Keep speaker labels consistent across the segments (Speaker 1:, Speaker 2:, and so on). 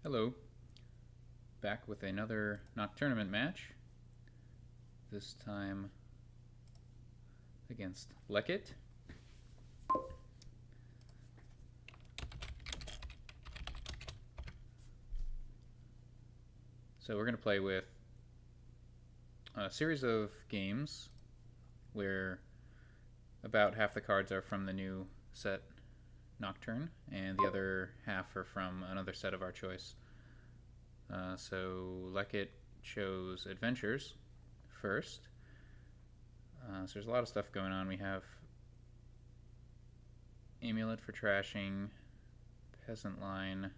Speaker 1: Hello, back with another Noctournament match, this time against Lekkit. So we're going to play with a series of games where about half the cards are from the new set Nocturne, and the other half are from another set of our choice. So Lekkit chose Adventures first. So there's a lot of stuff going on. We have Amulet for trashing, Peasant Line,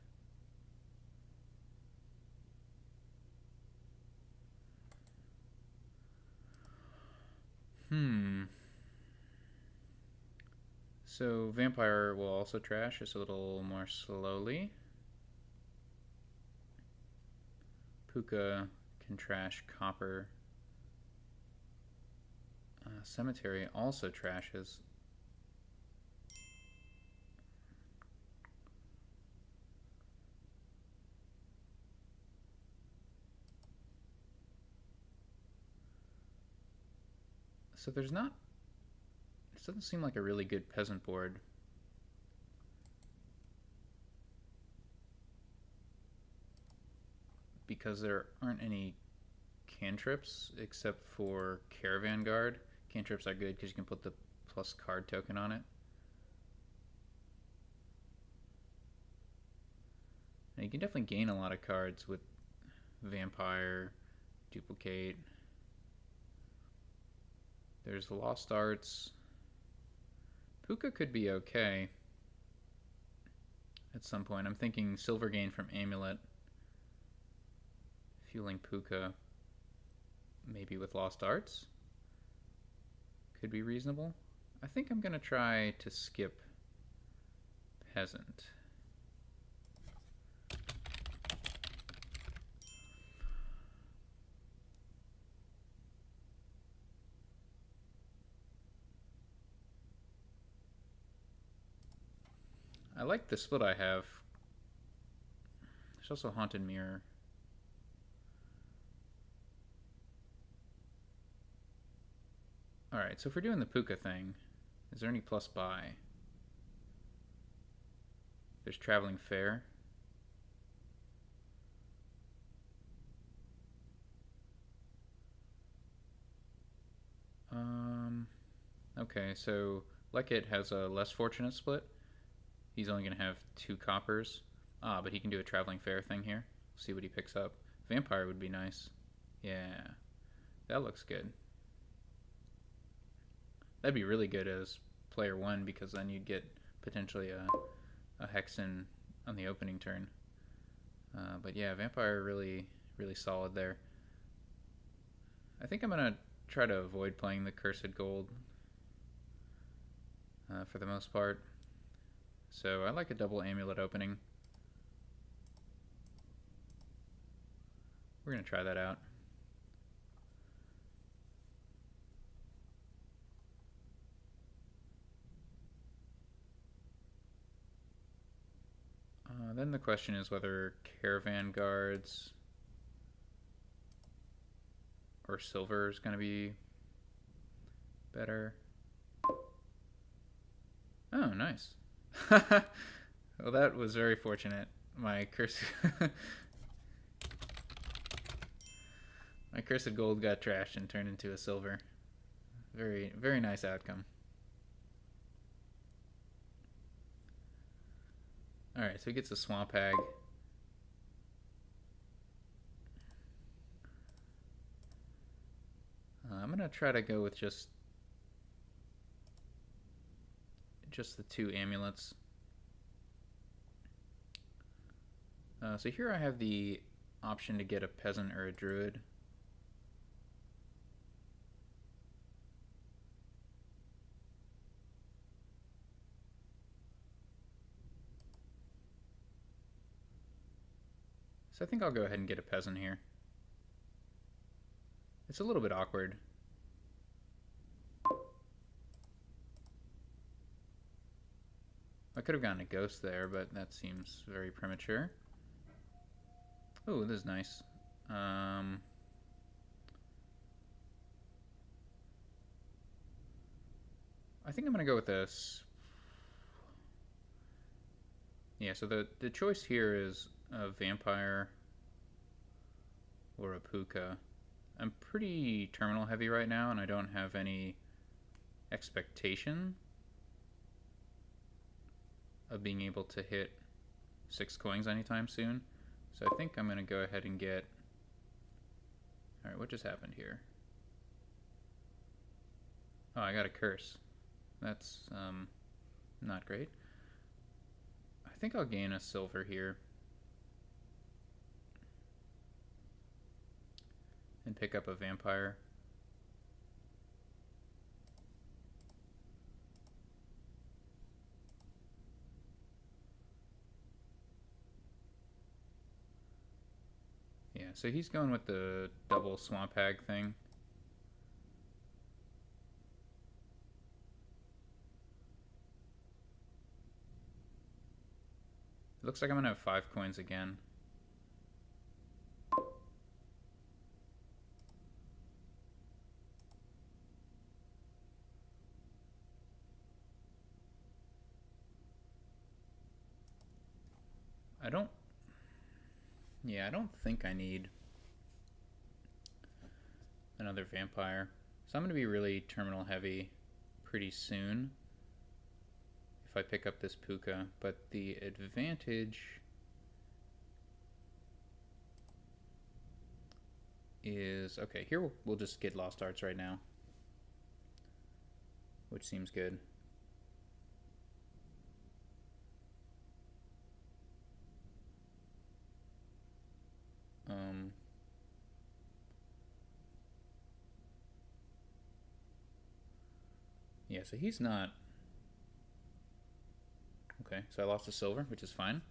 Speaker 1: So Vampire will also trash, just a little more slowly. Puka can trash Copper. Cemetery also trashes. So there's not... This doesn't seem like a really good peasant board. Because there aren't any cantrips except for Caravan Guard. Cantrips are good because you can put the plus card token on it. And you can definitely gain a lot of cards with Vampire, Duplicate. There's Lost Arts. Puka could be okay at some point. I'm thinking silver gain from Amulet, fueling Puka, maybe with Lost Arts. Could be reasonable. I think I'm going to try to skip Peasant. I like the split I have. There's also Haunted Mirror. Alright, so if we're doing the Puka thing, is there any plus buy? There's Traveling Fair. Okay, so Lekkit has a less fortunate split. He's only going to have 2 coppers. But he can do a Traveling Fair thing here. See what he picks up. Vampire would be nice. Yeah, that looks good. That'd be really good as player 1 because then you'd get potentially a Hexen on the opening turn. But yeah, Vampire really solid there. I think I'm going to try to avoid playing the Cursed Gold for the most part. So I like a double Amulet opening. We're going to try that out. Then the question is whether Caravan Guards or Silver is going to be better. Oh, nice. Well, that was very fortunate. My Cursed Gold got trashed and turned into a Silver. Very nice outcome. Alright, so he gets a Swamp Hag. I'm going to try to go with just the 2 amulets. So here I have the option to get a Peasant or a Druid. So I think I'll go ahead and get a Peasant here. It's a little bit awkward. I could have gotten a Ghost there, but that seems very premature. Oh, this is nice. I think I'm gonna go with this. Yeah, so the choice here is a vampire or a puka. I'm pretty terminal heavy right now, and I don't have any expectation of being able to hit 6 coins anytime soon. So I think I'm going to go ahead and get... Alright, what just happened here? Oh, I got a curse. That's not great. I think I'll gain a silver here. And pick up a vampire. Yeah, so he's going with the double swamp hag thing. It looks like I'm gonna have 5 coins again. I don't... Yeah, I don't think I need another vampire. So I'm going to be really terminal heavy pretty soon if I pick up this puka. But the advantage is... Okay, here we'll just get Lost Arts right now, which seems good. Yeah, so he's not... Okay, so I lost a silver, which is fine.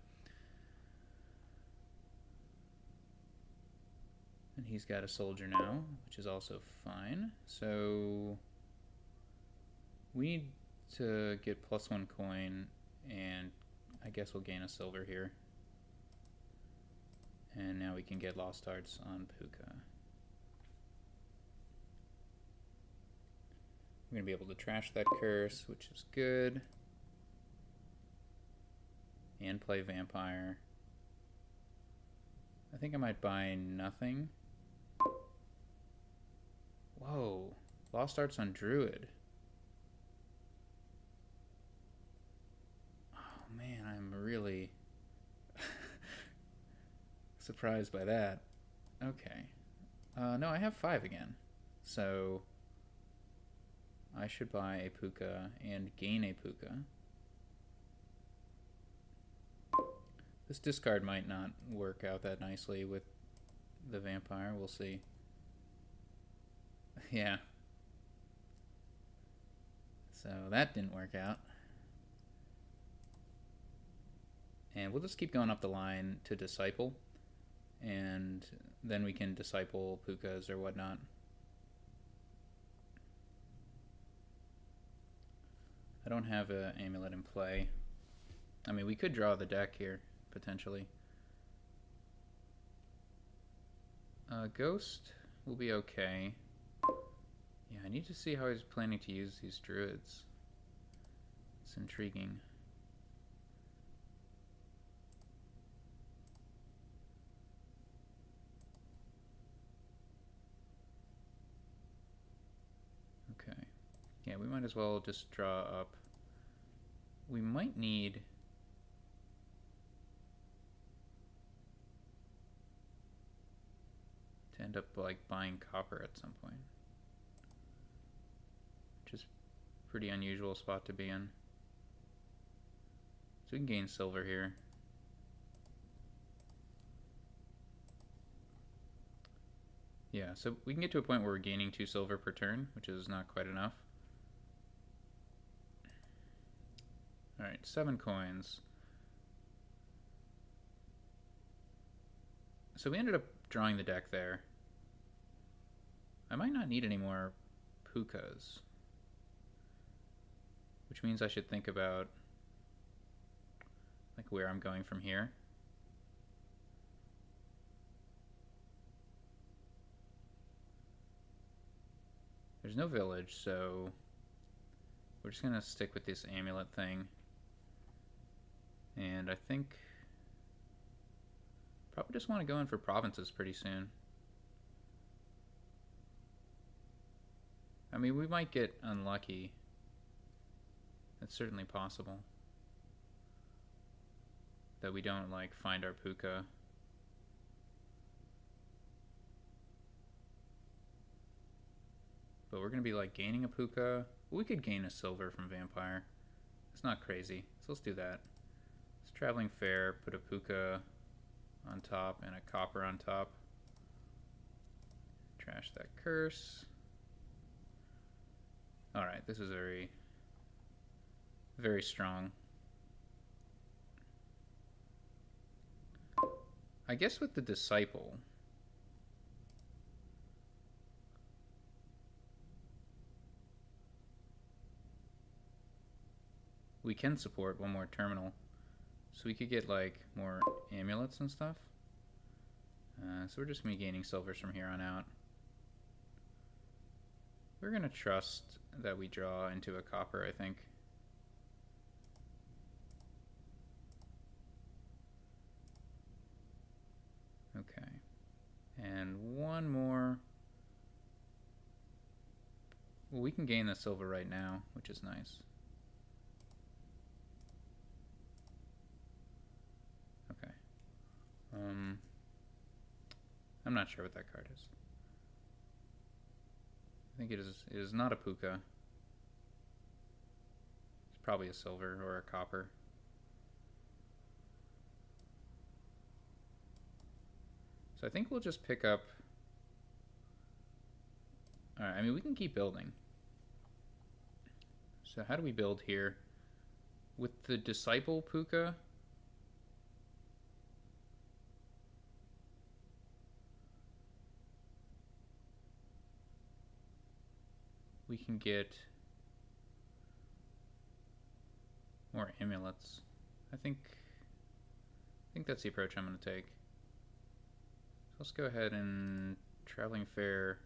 Speaker 1: And he's got a soldier now, which is also fine. So we need to get +1 coin, and I guess we'll gain a silver here. And now we can get Lost Arts on puka. We're going to be able to trash that curse, which is good. And play vampire. I think I might buy nothing. Whoa. Lost Arts on druid. Oh man, I'm really surprised by that. Okay. No, I have 5 again. So I should buy a puka and gain a puka. This discard might not work out that nicely with the vampire. We'll see. Yeah. So that didn't work out. And we'll just keep going up the line to disciple. And then we can disciple pukas or whatnot. I don't have an amulet in play. I mean, we could draw the deck here, potentially. Ghost will be okay. Yeah, I need to see how he's planning to use these druids. It's intriguing. Okay. Yeah, we might as well just draw up. We might need... to end up like buying copper at some point. Which is a pretty unusual spot to be in. So we can gain silver here. Yeah, so we can get to a point where we're gaining 2 silver per turn, which is not quite enough. Alright, 7 coins. So we ended up drawing the deck there. I might not need any more pukas, which means I should think about like where I'm going from here. There's no village, so we're just gonna stick with this amulet thing. And I think probably just want to go in for provinces pretty soon. I mean, we might get unlucky. It's certainly possible that we don't like find our puka. But we're gonna be like gaining a puka. We could gain a silver from vampire. It's not crazy, so let's do that. It's traveling fair. Put a puka on top and a copper on top. Trash that curse. All right, this is very, very strong. I guess with the disciple, we can support one more terminal, so we could get like more amulets and stuff. So we're just gonna be gaining silvers from here on out. We're gonna trust that we draw into a copper, I think. Okay, and one more. Well, we can gain the silver right now, which is nice. Okay. I'm not sure what that card is. I think it is not a puka. It's probably a silver or a copper. So I think we'll just pick up. Alright, I mean, we can keep building. So how do we build here? With the disciple puka, we can get more amulets. I think that's the approach I'm going to take. So let's go ahead and traveling fair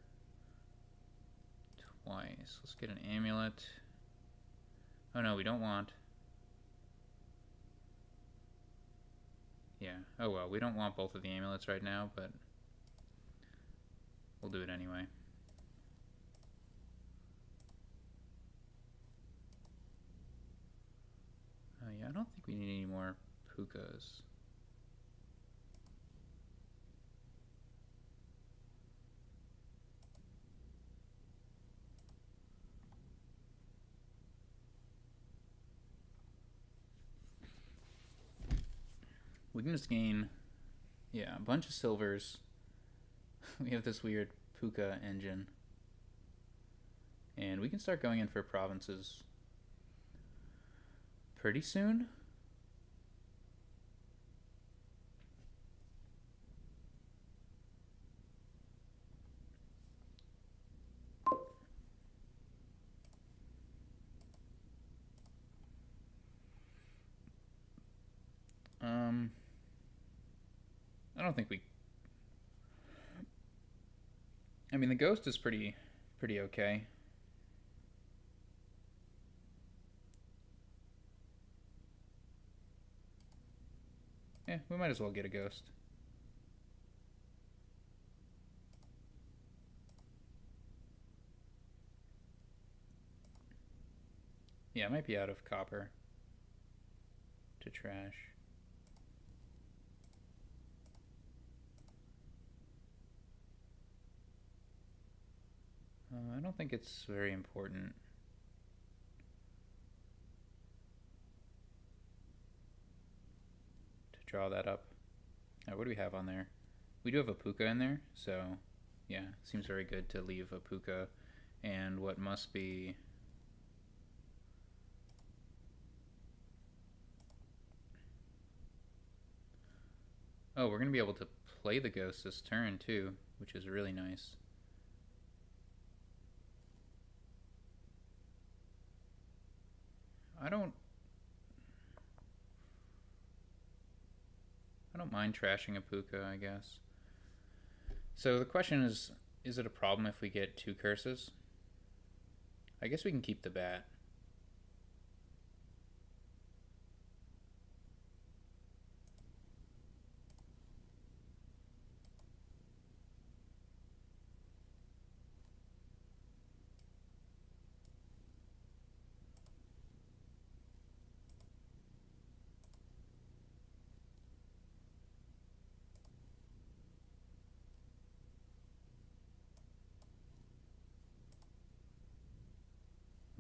Speaker 1: twice. Let's get an amulet. Oh no, we don't want. Yeah, oh well, we don't want both of the amulets right now, but we'll do it anyway. Yeah, I don't think we need any more pukas. We can just gain, yeah, a bunch of silvers. We have this weird puka engine. And we can start going in for provinces pretty soon. I don't think we. I mean, the ghost is pretty okay. Yeah, we might as well get a ghost. Yeah, I might be out of copper to trash. I don't think it's very important. To draw that up. What do we have on there? We do have a puka in there, so yeah, seems very good to leave a puka and what must be. Oh, we're going to be able to play the ghost this turn too, which is really nice. I don't mind trashing a puka, I guess. So the question is it a problem if we get two curses? I guess we can keep the bat.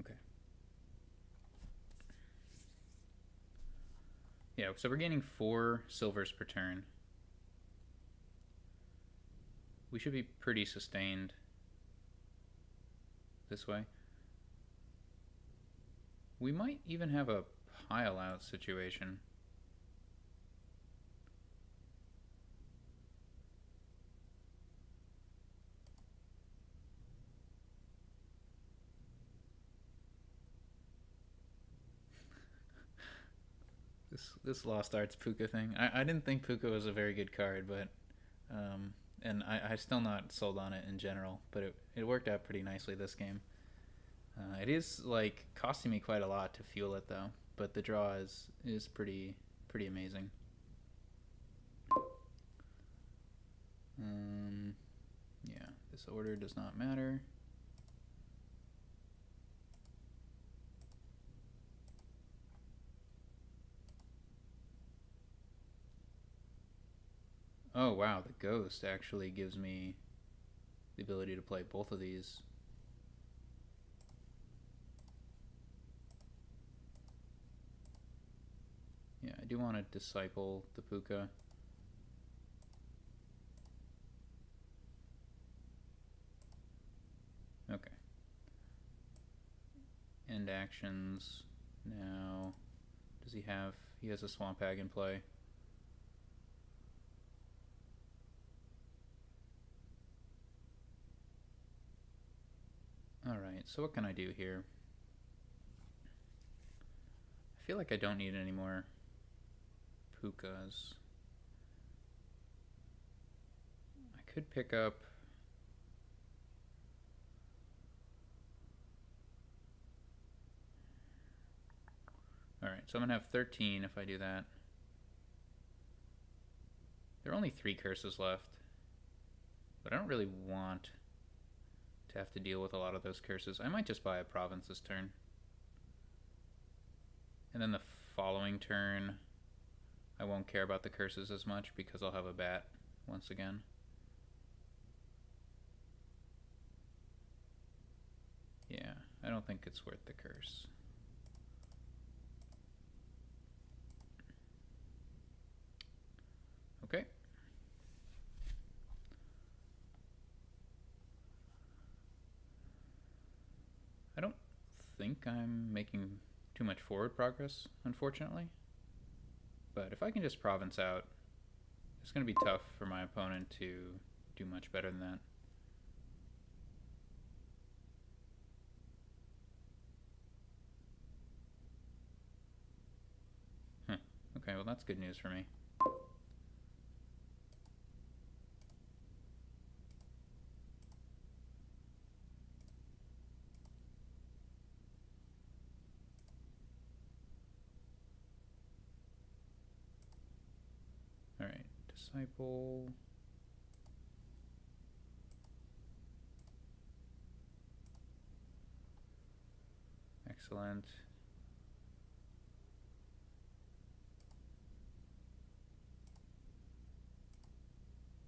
Speaker 1: Okay. Yeah, so we're gaining 4 silvers per turn. We should be pretty sustained this way. We might even have a pile out situation. This Lost Arts Puka thing. I didn't think Puka was a very good card, but and I still not sold on it in general, but it worked out pretty nicely this game. It is like costing me quite a lot to fuel it though, but the draw is pretty amazing. Yeah, this order does not matter. Oh wow, the ghost actually gives me the ability to play both of these. Yeah, I do want to disciple the Puka. Okay. End actions. Now, does he have... He has a Swamp Hag in play. Alright, so what can I do here? I feel like I don't need any more Pukas. I could pick up... Alright, so I'm going to have 13 if I do that. There are only 3 curses left. But I don't really want to have to deal with a lot of those curses. I might just buy a province this turn. And then the following turn, I won't care about the curses as much because I'll have a bat once again. Yeah, I don't think it's worth the curse. Okay. I don't think I'm making too much forward progress, unfortunately. But if I can just province out, it's going to be tough for my opponent to do much better than that. Huh. Okay, well that's good news for me. Alright, disciple. Excellent.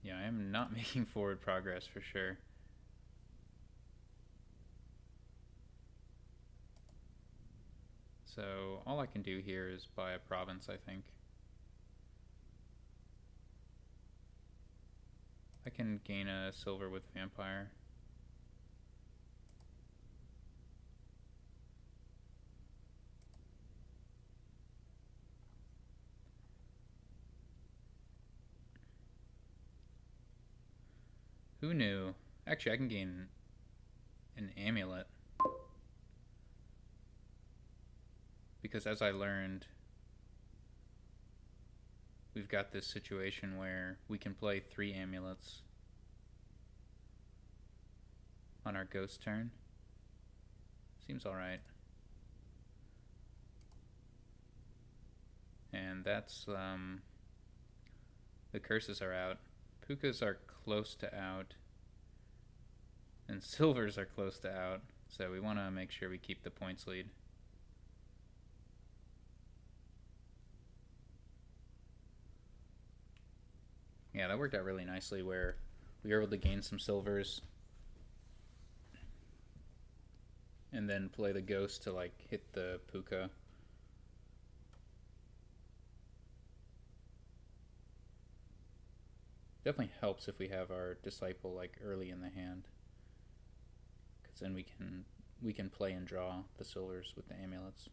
Speaker 1: Yeah, I am not making forward progress for sure. So all I can do here is buy a province, I think. I can gain a silver with Vampire. Who knew? Actually, I can gain an amulet. Because as I learned, we've got this situation where we can play 3 amulets on our ghost turn. Seems alright. And that's, the curses are out. Pukas are close to out. And silvers are close to out. So we want to make sure we keep the points lead. Yeah, that worked out really nicely where we were able to gain some silvers and then play the ghost to like hit the puka. Definitely helps if we have our disciple like early in the hand, because then we can play and draw the silvers with the amulets.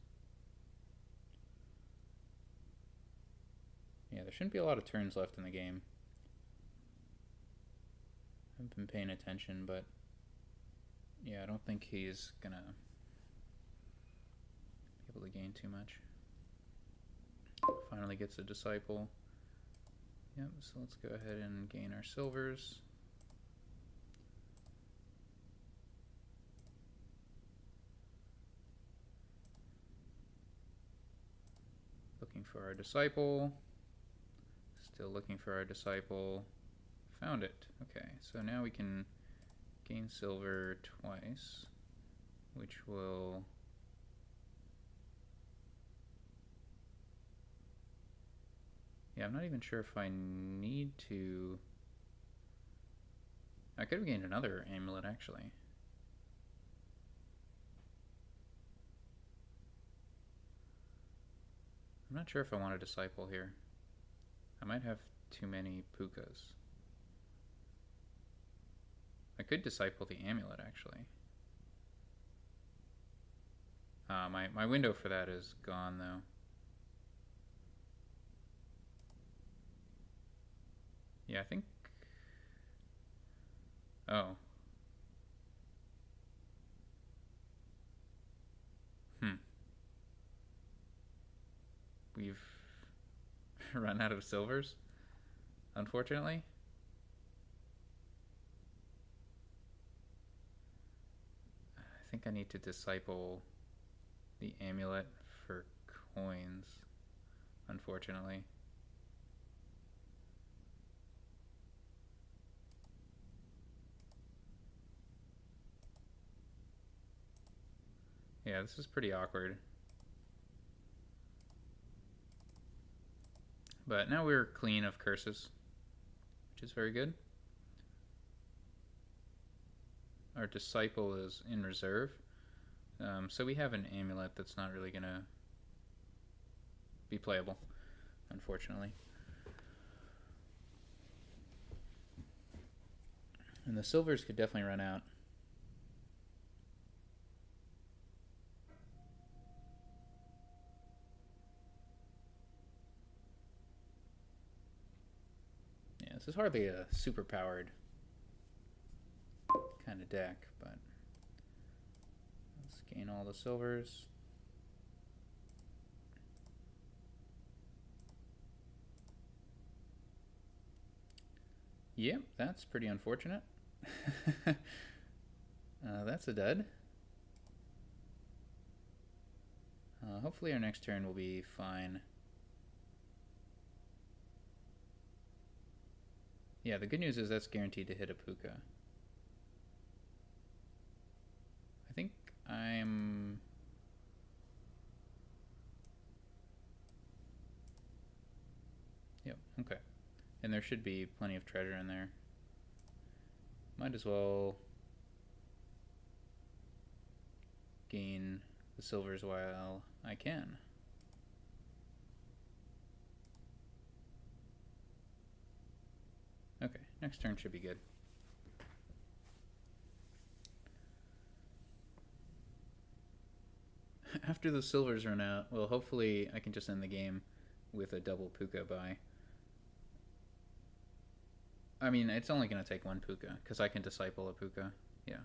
Speaker 1: Yeah, there shouldn't be a lot of turns left in the game. I haven't been paying attention, but yeah, I don't think he's gonna be able to gain too much. Finally gets a disciple. Yep, so let's go ahead and gain our silvers. Looking for our disciple. Still looking for our disciple. Found it. Okay, so now we can gain silver twice, which will... Yeah, I'm not even sure if I need to... I could have gained another amulet, actually. I'm not sure if I want a disciple here. I might have too many pukas. I could disciple the amulet, actually. My window for that is gone, though. Yeah, I think... Oh. We've run out of silvers, unfortunately. I think I need to disciple the amulet for coins, unfortunately. Yeah, this is pretty awkward. But now we're clean of curses, which is very good. Our disciple is in reserve. So we have an amulet that's not really going to be playable, unfortunately. And the silvers could definitely run out. Yeah, this is hardly a super powered kind of deck, but let's gain all the silvers. Yep, that's pretty unfortunate. That's a dud. Hopefully our next turn will be fine. Yeah, the good news is that's guaranteed to hit a puka. I think I'm... Yep, okay. And there should be plenty of treasure in there. Might as well gain the silvers while I can. Okay, next turn should be good. After the silvers run out, well, hopefully I can just end the game with a double puka buy. I mean, it's only going to take one puka, because I can disciple a puka. Yeah.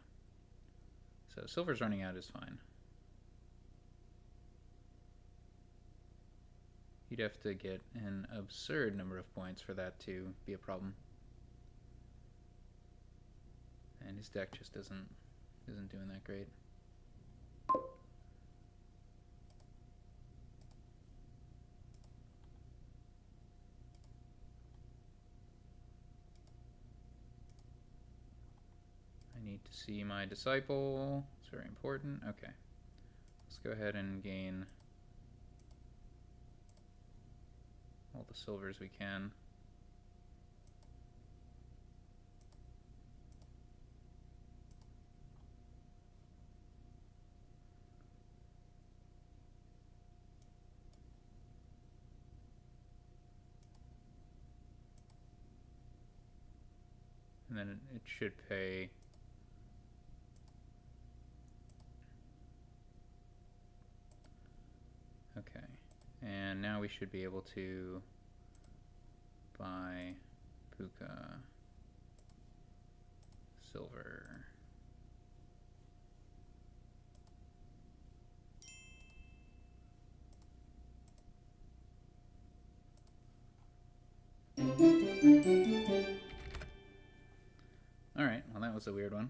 Speaker 1: So silver's running out is fine. You'd have to get an absurd number of points for that to be a problem. And his deck just isn't doing that great. I need to see my disciple. It's very important. Okay. Let's go ahead and gain all the silvers we can. And then it should pay. Okay. And now we should be able to buy puka silver. Alright, well that was a weird one.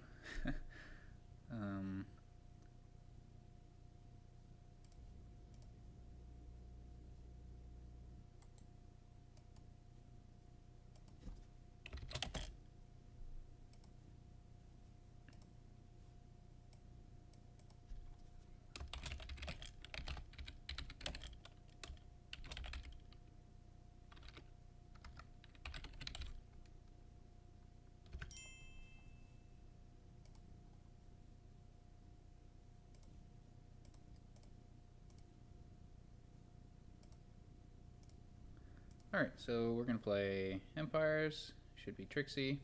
Speaker 1: Alright, so we're going to play Empires. Should be Trixie.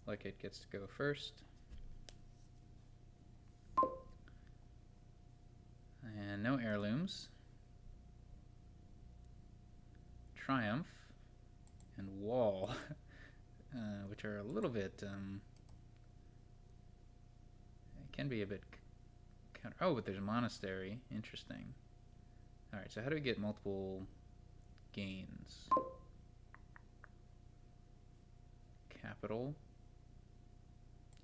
Speaker 1: Lekkit gets to go first. And no heirlooms. Triumph. And Wall. Which are a little bit... it can be a bit... Oh, but there's a monastery. Interesting. Alright, so how do we get multiple gains? Capital.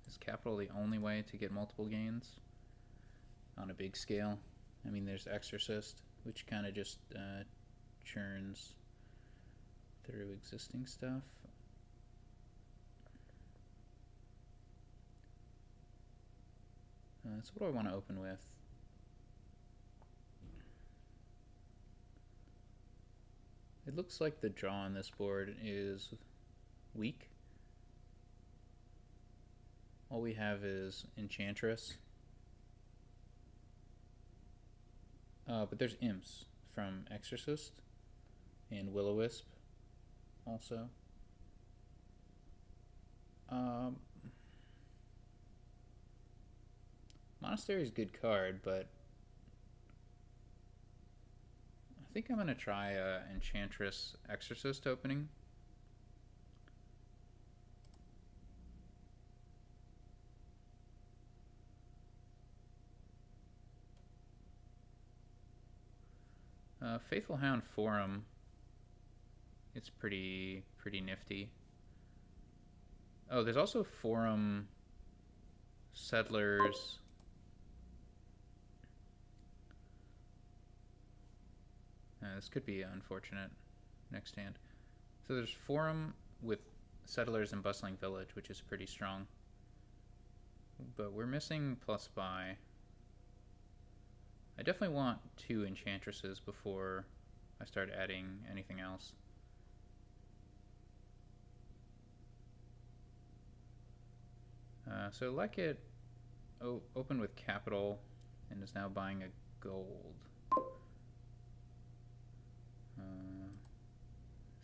Speaker 1: Is capital the only way to get multiple gains on a big scale? I mean, there's Exorcist, which kind of just churns through existing stuff. So what do I want to open with? It looks like the draw on this board is weak. All we have is Enchantress. But there's Imps from Exorcist and Will-O-Wisp also. Monastery is a good card, but I think I'm going to try Enchantress Exorcist opening. Faithful Hound Forum. It's pretty nifty. Oh, there's also Forum Settlers. This could be unfortunate next hand. So there's Forum with Settlers and Bustling Village, which is pretty strong. But we're missing plus buy. I definitely want 2 Enchantresses before I start adding anything else. So Lekkit opened with capital and is now buying a gold.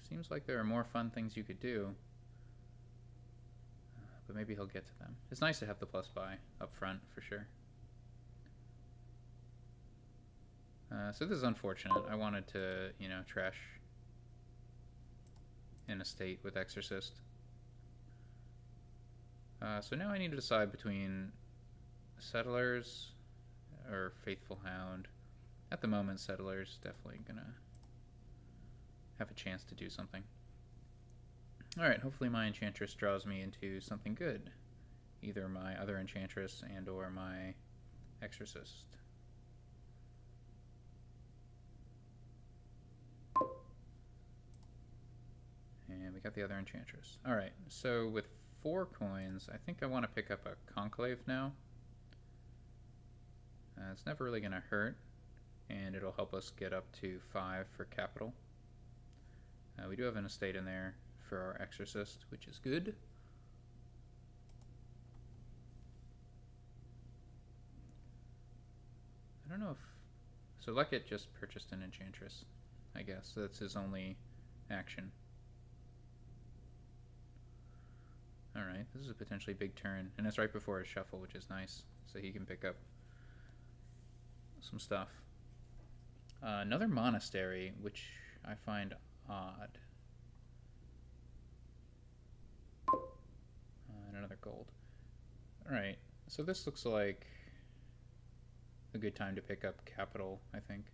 Speaker 1: Seems like there are more fun things you could do, but maybe he'll get to them. It's nice to have the plus buy up front for sure. So this is unfortunate. I wanted to, you know, trash an estate with Exorcist. So now I need to decide between Settlers or Faithful Hound. At the moment, Settlers definitely gonna have a chance to do something. Alright, hopefully my Enchantress draws me into something good. Either my other Enchantress and or my Exorcist. And we got the other Enchantress. Alright, so with 4 coins, I think I want to pick up a Conclave now. It's never really going to hurt, and it'll help us get up to 5 for capital. We do have an estate in there for our Exorcist, which is good. I don't know if... So Lekkit just purchased an Enchantress, I guess. That's his only action. Alright, this is a potentially big turn, and it's right before his shuffle, which is nice, so he can pick up some stuff. Another monastery, which I find odd. And another gold. Alright, so this looks like a good time to pick up capital, I think.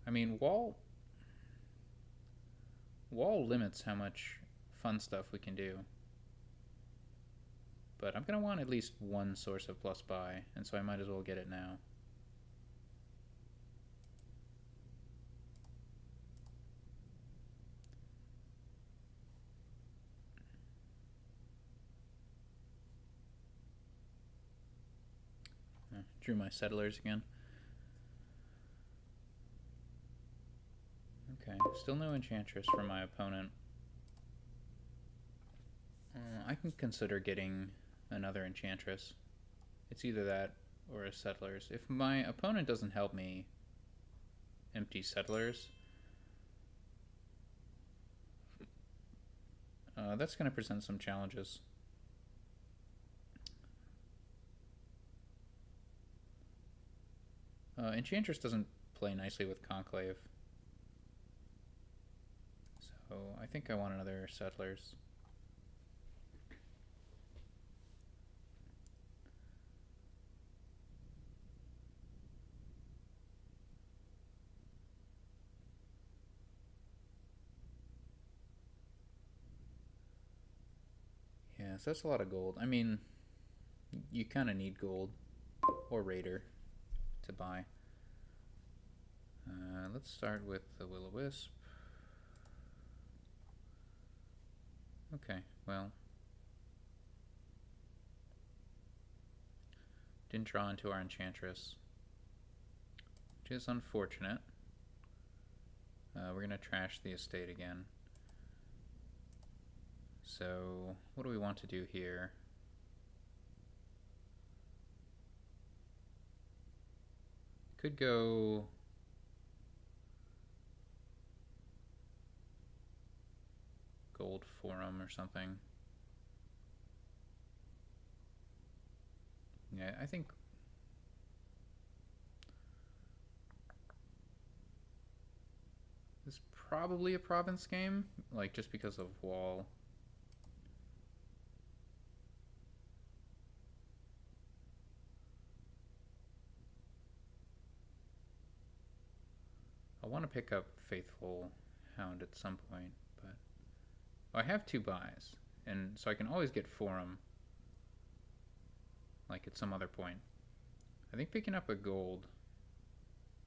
Speaker 1: I mean, wall limits how much fun stuff we can do. But I'm going to want at least one source of plus buy, and so I might as well get it now. Drew my settlers again. Okay, still no Enchantress from my opponent. I can consider getting another Enchantress. It's either that or a Settlers. If my opponent doesn't help me empty Settlers, that's going to present some challenges. Enchantress doesn't play nicely with Conclave, so I think I want another Settlers. Yeah, so that's a lot of gold. I mean, you kind of need gold or Raider to buy. Let's start with the Will-O-Wisp. Okay, well, didn't draw into our Enchantress, which is unfortunate. We're going to trash the estate again. So, what do we want to do here? Could go Gold Forum or something. Yeah, I think this is probably a province game, like just because of wall. I want to pick up Faithful Hound at some point, but I have 2 buys, and so I can always get Forum, like at some other point. I think picking up a gold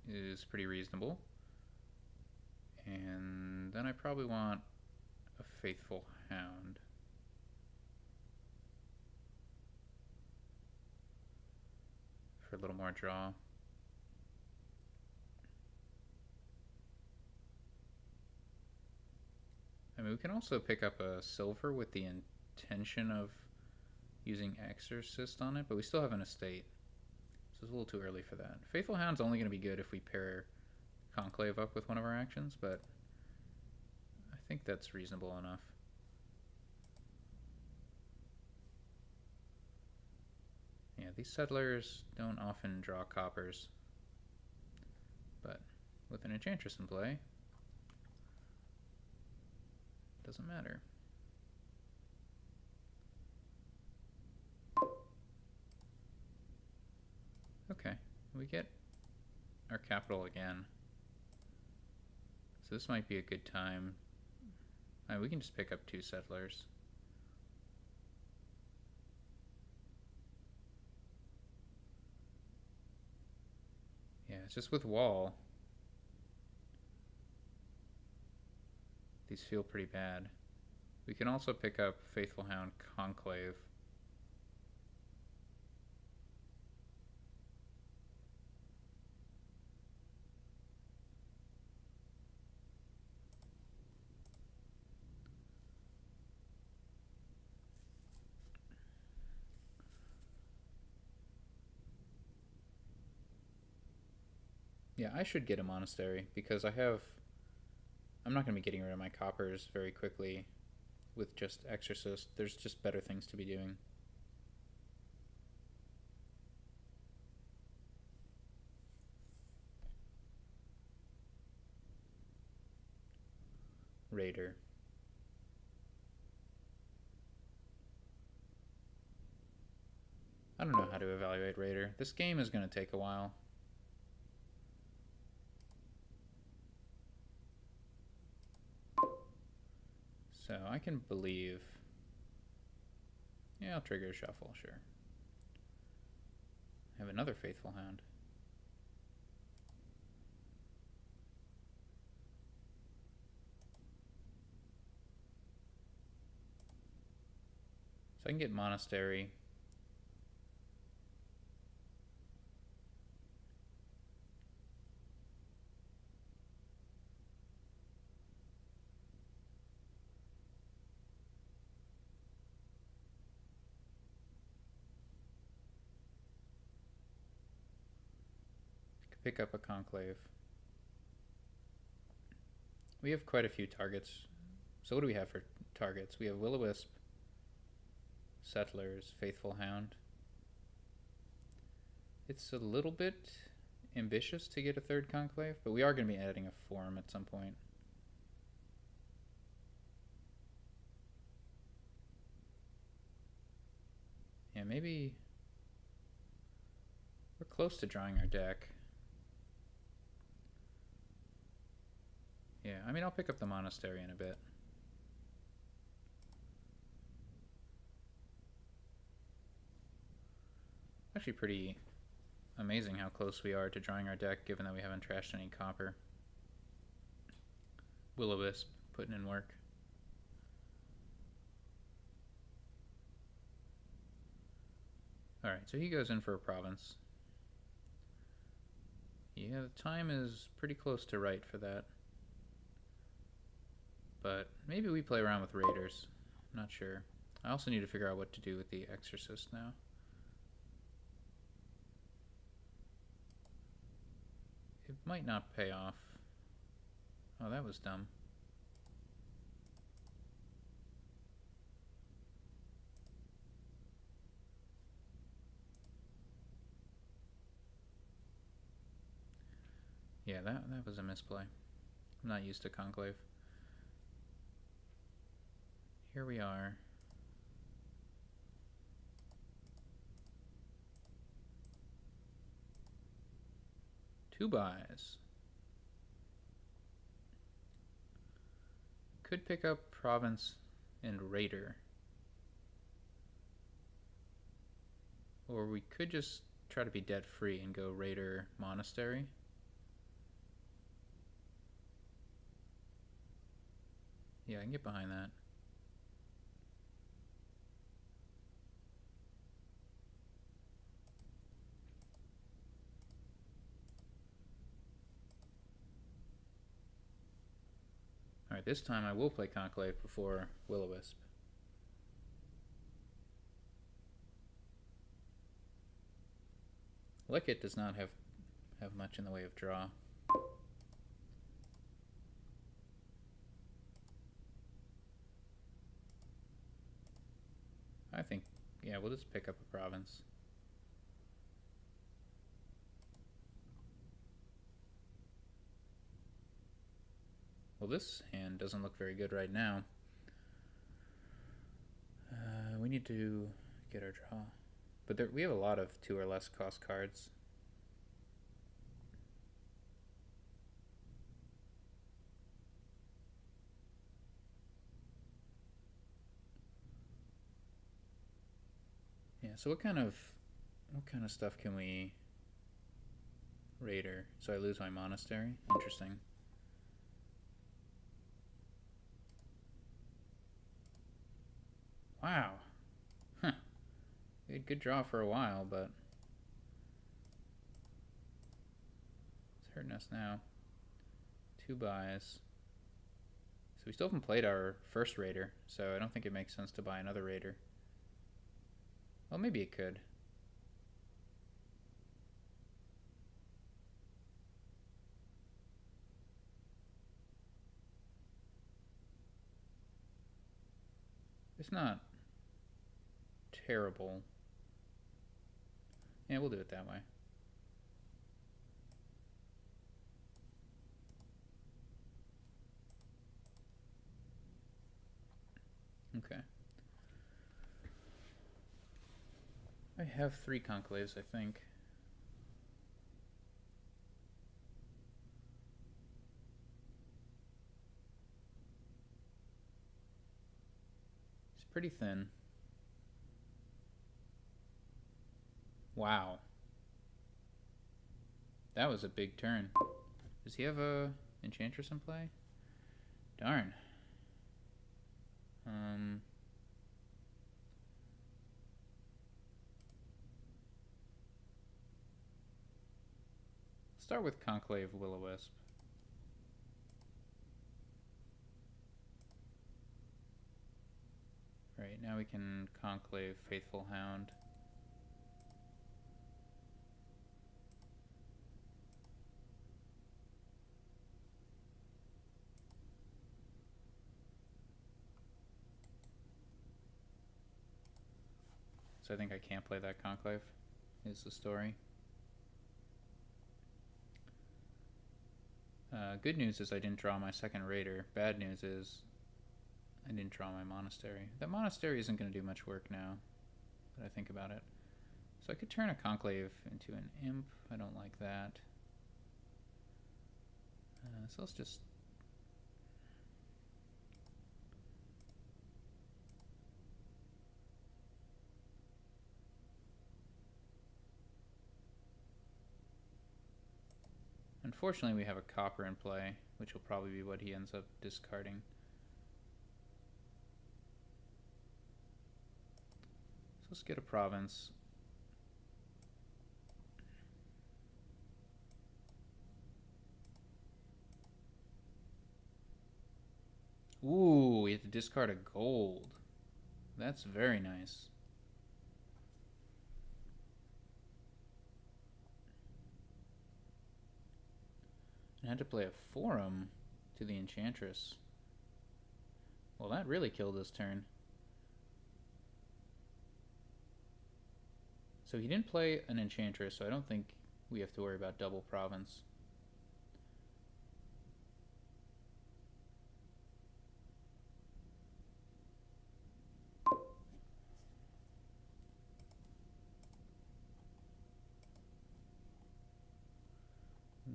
Speaker 1: is pretty reasonable, and then I probably want a Faithful Hound. For a little more draw. I mean, we can also pick up a silver with the intention of using Exorcist on it, but we still have an estate, so it's a little too early for that. Faithful Hound's only going to be good if we pair Conclave up with one of our actions, but I think that's reasonable enough. Yeah, these settlers don't often draw coppers, but with an Enchantress in play, doesn't matter. Okay, we get our capital again. So this might be a good time. We can just pick up 2 settlers. just with wall, these feel pretty bad. We can also pick up Faithful Hound Conclave. Yeah, I should get a monastery because I'm not going to be getting rid of my coppers very quickly with just Exorcist. There's just better things to be doing. Raider. I don't know how to evaluate Raider. This game is going to take a while. So I can believe... Yeah, I'll trigger a shuffle, sure. I have another Faithful Hound. So I can get Monastery. Pick up a Conclave. We have quite a few targets. So what do we have for targets? We have Will-O-Wisp, Settlers, Faithful Hound. It's a little bit ambitious to get a third Conclave, but we are going to be adding a Form at some point. Yeah, maybe we're close to drawing our deck. Yeah, I mean, I'll pick up the Monastery in a bit. Actually pretty amazing how close we are to drawing our deck, given that we haven't trashed any copper. Will-O-Wisp putting in work. Alright, so he goes in for a province. Yeah, the time is pretty close to right for that. But maybe we play around with Raiders. I'm not sure. I also need to figure out what to do with the Exorcist now. It might not pay off. Oh, that was dumb. Yeah, that was a misplay. I'm not used to Conclave. Here we are. Two buys. Could pick up Province and Raider. Or we could just try to be debt free and go Raider Monastery. Yeah, I can get behind that. Alright, this time I will play Conclave before Will-O-Wisp. Lekkit does not have much in the way of draw. I think, yeah, we'll just pick up a province. Well, this hand doesn't look very good right now. We need to get our draw. But we have a lot of 2 or less cost cards. Yeah, so what kind of stuff can we raider, so I lose my monastery. Interesting. Wow. Huh. We had good draw for a while, but it's hurting us now. 2 buys. So we still haven't played our first raider, so I don't think it makes sense to buy another raider. Well, maybe it could. It's not terrible. Yeah, we'll do it that way. Okay. I have 3 conclaves, I think. It's pretty thin. Wow. That was a big turn. Does he have a Enchantress in play? Darn. Start with Conclave Will-O-Wisp. Right, now we can Conclave Faithful Hound. So I think I can't play that Conclave, is the story. Good news is I didn't draw my second raider. Bad news is I didn't draw my monastery. That monastery isn't going to do much work now that I think about it. So I could turn a conclave into an imp. I don't like that. So let's just... Unfortunately, we have a copper in play, which will probably be what he ends up discarding. So let's get a province. Ooh, we have to discard a gold. That's very nice. And had to play a forum to the Enchantress. Well, that really killed this turn. So he didn't play an Enchantress, so I don't think we have to worry about double province.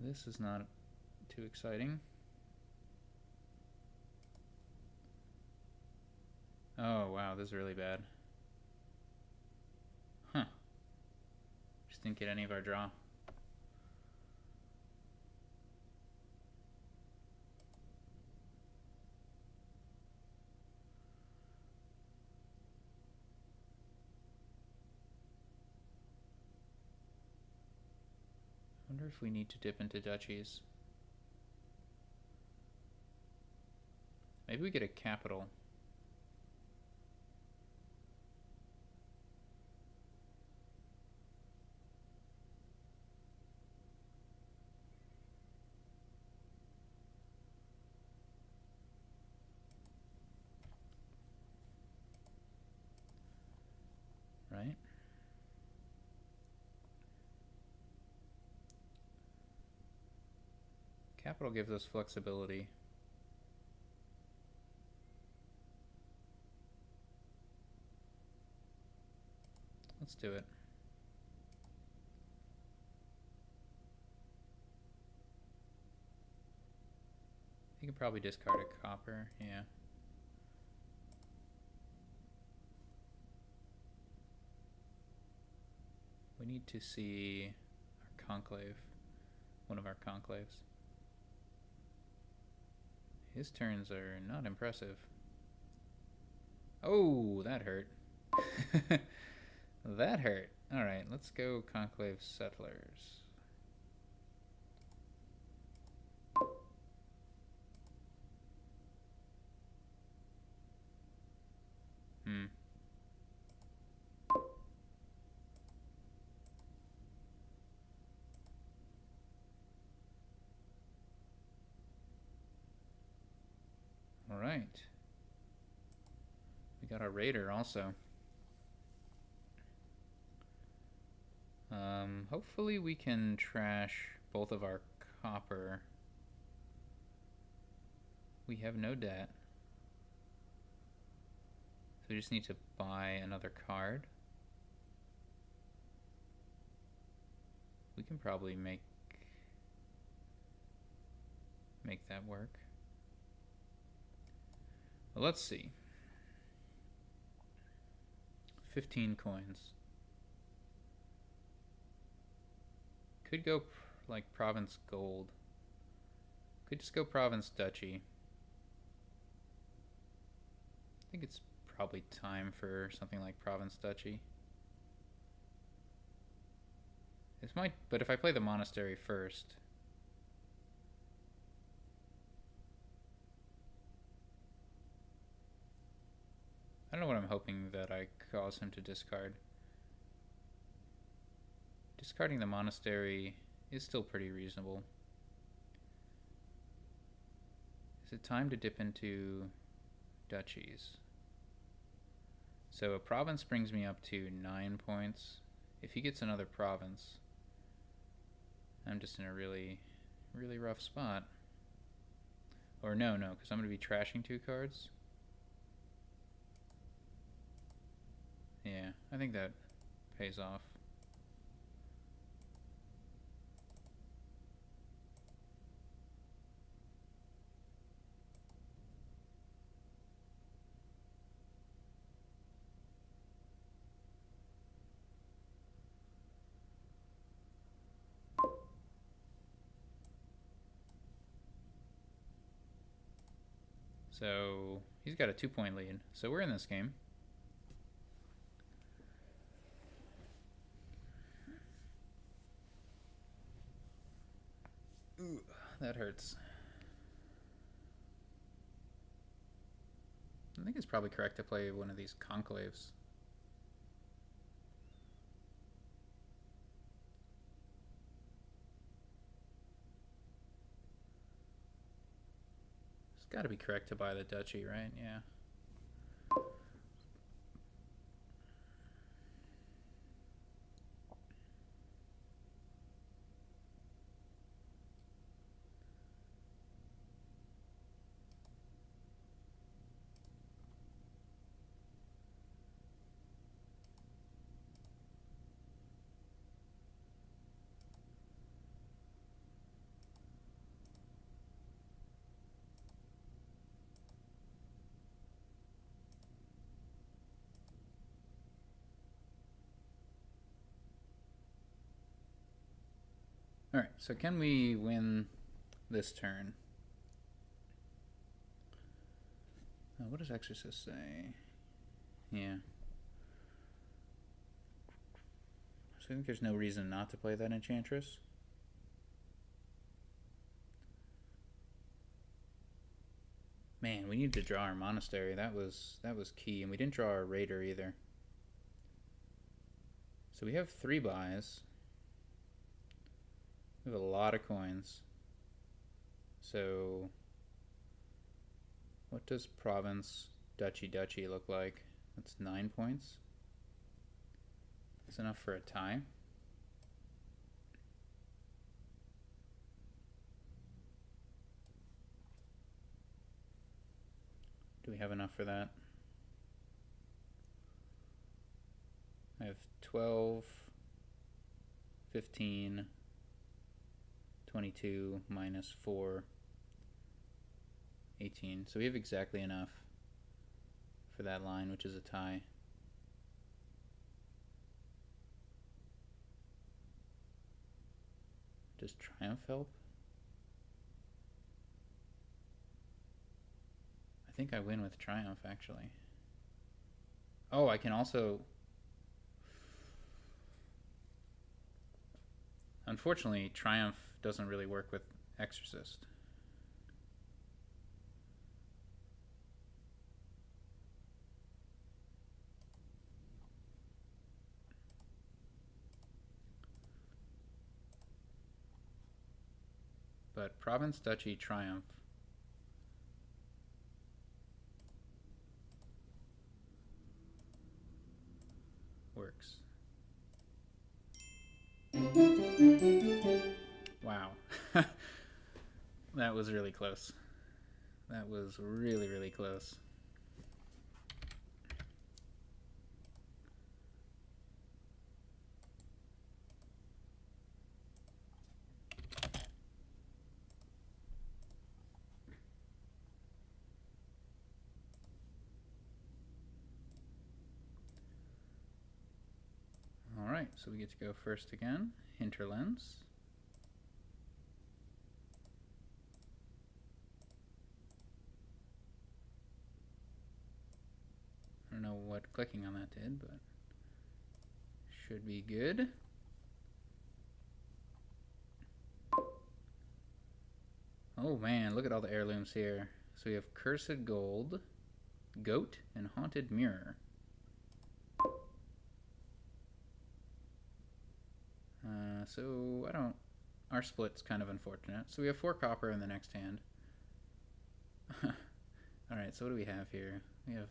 Speaker 1: This is not too exciting. Oh, wow, this is really bad. Huh. Just didn't get any of our draw. I wonder if we need to dip into duchies. Maybe we get a capital. Right? Capital gives us flexibility. Let's do it. You can probably discard a copper, yeah. We need to see our conclave. one of our conclaves. His turns are not impressive. Oh, that hurt. That hurt. Alright, let's go Conclave Settlers. Alright. We got our Raider also. Hopefully we can trash both of our copper. We have no debt. So we just need to buy another card. We can probably make that work. Well, let's see. 15 coins. Could go like Province Gold. Could just go Province Duchy. I think it's probably time for something like Province Duchy. This might, but if I play the Monastery first. I don't know what I'm hoping that I cause him to discard. Discarding the Monastery is still pretty reasonable. Is it time to dip into duchies? So a province brings me up to 9 points. If he gets another province, I'm just in a really, really rough spot. Or no, because I'm going to be trashing 2 cards. Yeah, I think that pays off. So he's got a 2-point lead. So we're in this game. Ooh, that hurts. I think it's probably correct to play one of these conclaves. It's got to be correct to buy the duchy, right? Yeah. Alright, so can we win this turn? What does Exorcist say? Yeah. So I think there's no reason not to play that Enchantress. Man, we need to draw our Monastery. That was key, and we didn't draw our Raider either. So we have 3 buys. We have a lot of coins. So what does Province Duchy look like? That's 9 points. That's enough for a tie. Do we have enough for that? I have 12, 15, 22 minus 4, 18. So we have exactly enough for that line, which is a tie. Does Triumph help? I think I win with Triumph, actually. Oh, I can also... Unfortunately, Triumph doesn't really work with Exorcist. But Province, Duchy, Triumph works. Wow. That was really close. That was really, really close. Alright, so we get to go first again. Hinterlands. I don't know what clicking on that did, but should be good. Oh man, look at all the heirlooms here. So we have Cursed Gold, Goat, and Haunted Mirror. So I don't... Our split's kind of unfortunate. So we have 4 copper in the next hand. Alright, so what do we have here? We have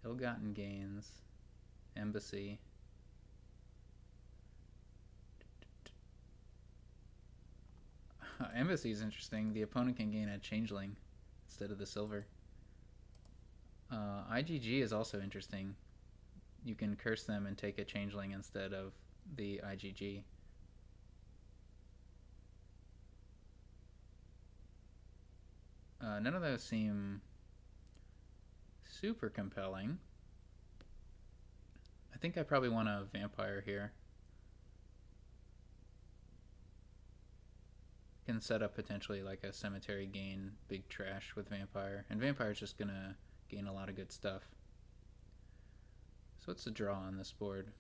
Speaker 1: Ill-Gotten Gains, Embassy. Embassy is interesting. The opponent can gain a Changeling instead of the silver. IGG is also interesting. You can curse them and take a Changeling instead of the IGG. None of those seem super compelling. I think I probably want a Vampire here. Can set up potentially like a Cemetery gain big trash with Vampire. And Vampire's just gonna gain a lot of good stuff. So what's the draw on this board?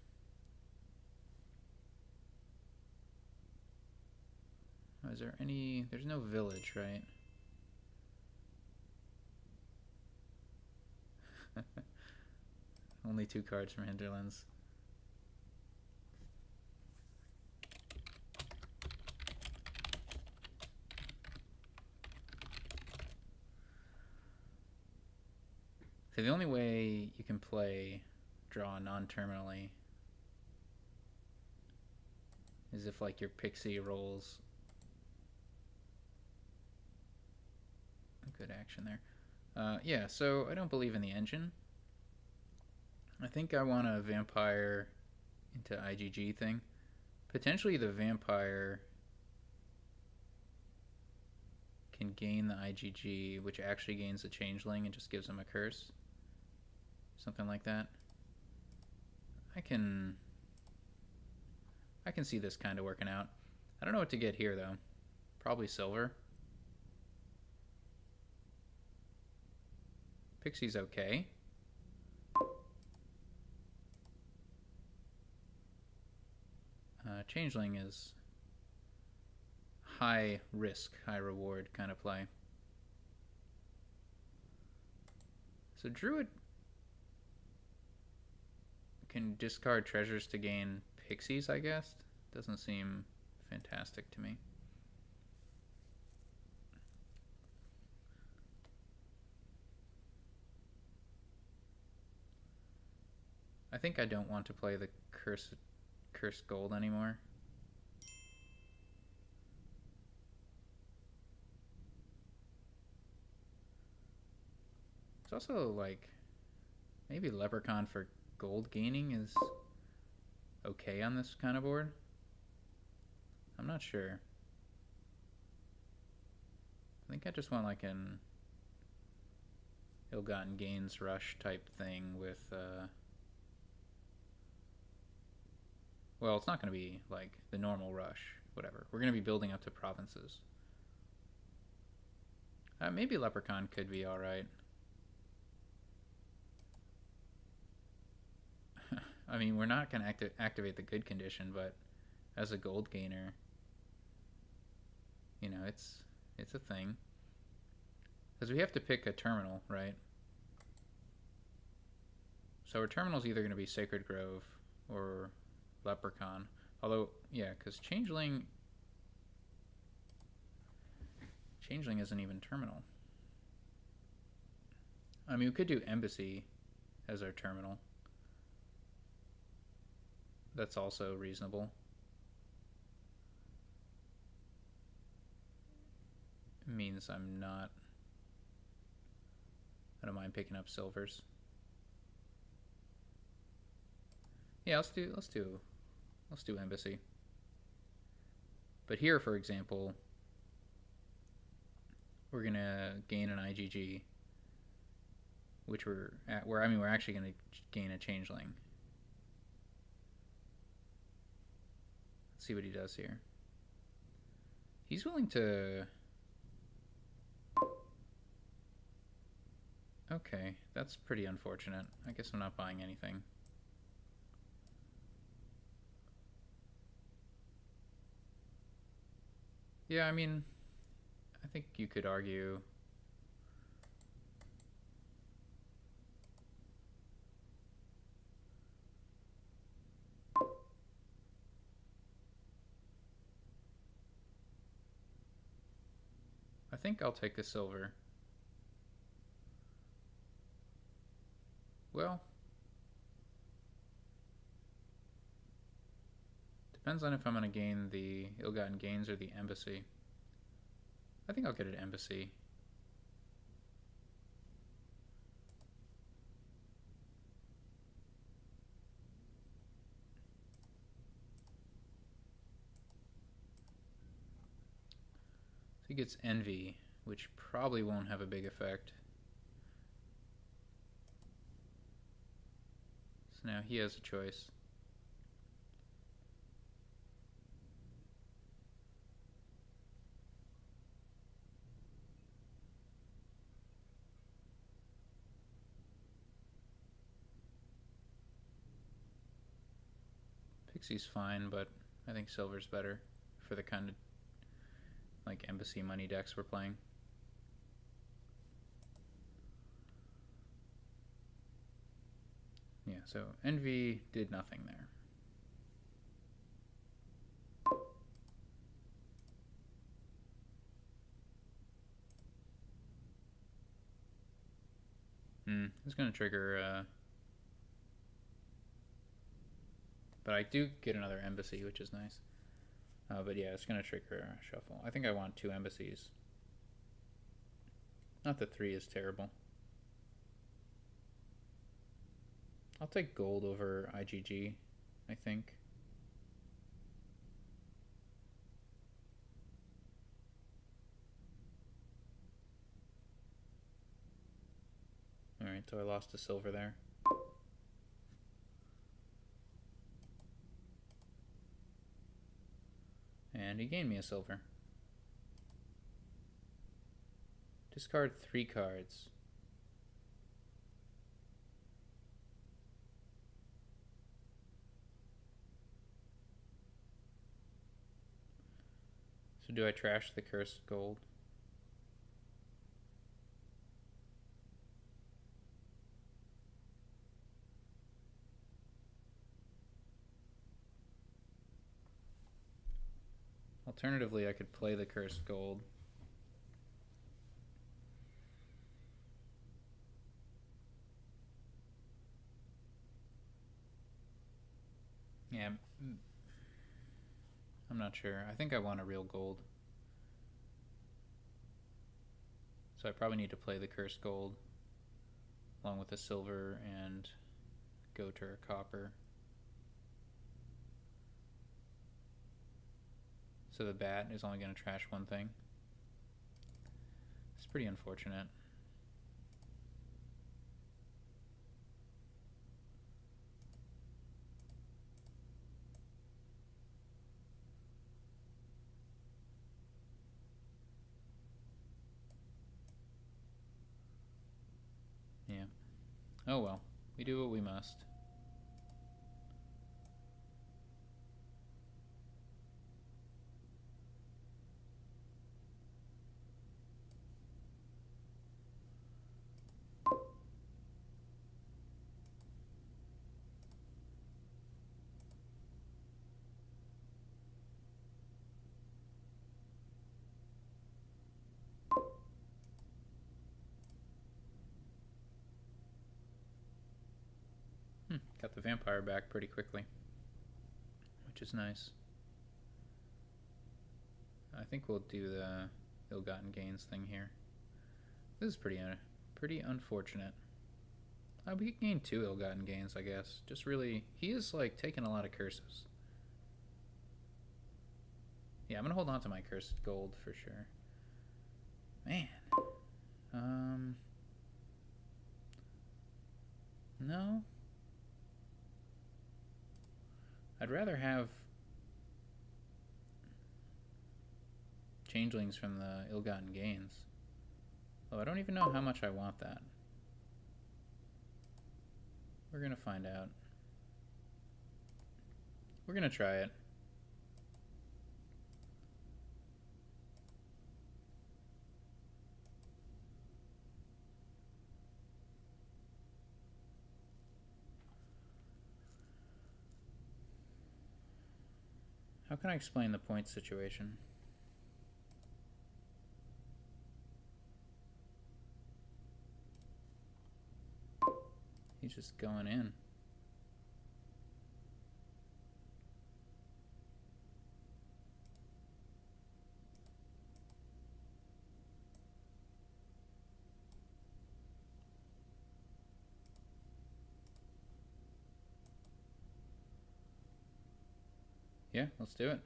Speaker 1: Is there any... There's no village, right? Only 2 cards from Hinterlands. So the only way you can play draw non-terminally is if like your Pixie rolls a good action there. Yeah, so I don't believe in the engine. I think I want a Vampire into IGG thing. Potentially the Vampire can gain the IGG, which actually gains a Changeling and just gives him a curse. Something like that. I can see this kind of working out. I don't know what to get here though. Probably silver. Pixie's okay. Changeling is high risk, high reward kind of play. So Druid can discard treasures to gain pixies, I guess. Doesn't seem fantastic to me. I think I don't want to play the cursed gold anymore. It's also like maybe Leprechaun for gold gaining is okay on this kind of board. I'm not sure. I think I just want like an Ill-Gotten Gains rush type thing with well, it's not going to be like the normal rush, whatever. We're going to be building up to provinces. Maybe Leprechaun could be alright. I mean, we're not going to activate the good condition, but as a gold gainer, you know, it's a thing. Because we have to pick a terminal, right? So our terminal's either going to be Sacred Grove or Leprechaun. Although, yeah, because Changeling isn't even terminal. I mean, we could do Embassy as our terminal. That's also reasonable. It means I don't mind picking up silvers. Yeah, let's do Embassy. But here, for example, we're gonna gain an IGG, which we're actually gonna gain a Changeling. Let's see what he does here. He's willing to. Okay, that's pretty unfortunate. I guess I'm not buying anything. Yeah, I mean, I think you could argue. I think I'll take the silver. Well, depends on if I'm going to gain the ill-gotten gains or the embassy. I think I'll get an embassy. So he gets envy, which probably won't have a big effect. So now he has a choice. Pixie's fine, but I think silver's better for the kind of like embassy money decks we're playing. Yeah, so envy did nothing there. It's going to trigger, but I do get another embassy, which is nice. But yeah, it's going to trigger a shuffle. I think I want 2 embassies. Not that 3 is terrible. I'll take gold over IGG, I think. Alright, so I lost a silver there. And he gained me a silver. Discard 3 cards. So do I trash the cursed gold? Alternatively, I could play the cursed gold. Yeah, I'm not sure. I think I want a real gold. So I probably need to play the cursed gold along with a silver and go to a copper. So the bat is only going to trash 1 thing. It's pretty unfortunate. Oh well, we do what we must. Got the vampire back pretty quickly, which is nice. I think we'll do the ill-gotten gains thing here. This is pretty unfortunate. We could gain 2 ill-gotten gains, I guess. Just really, he is like taking a lot of curses. Yeah, I'm gonna hold on to my cursed gold for sure. Man. No. I'd rather have changelings from the ill-gotten gains. Oh, I don't even know how much I want that. We're gonna find out. We're gonna try it. How can I explain the point situation? He's just going in. Yeah, let's do it.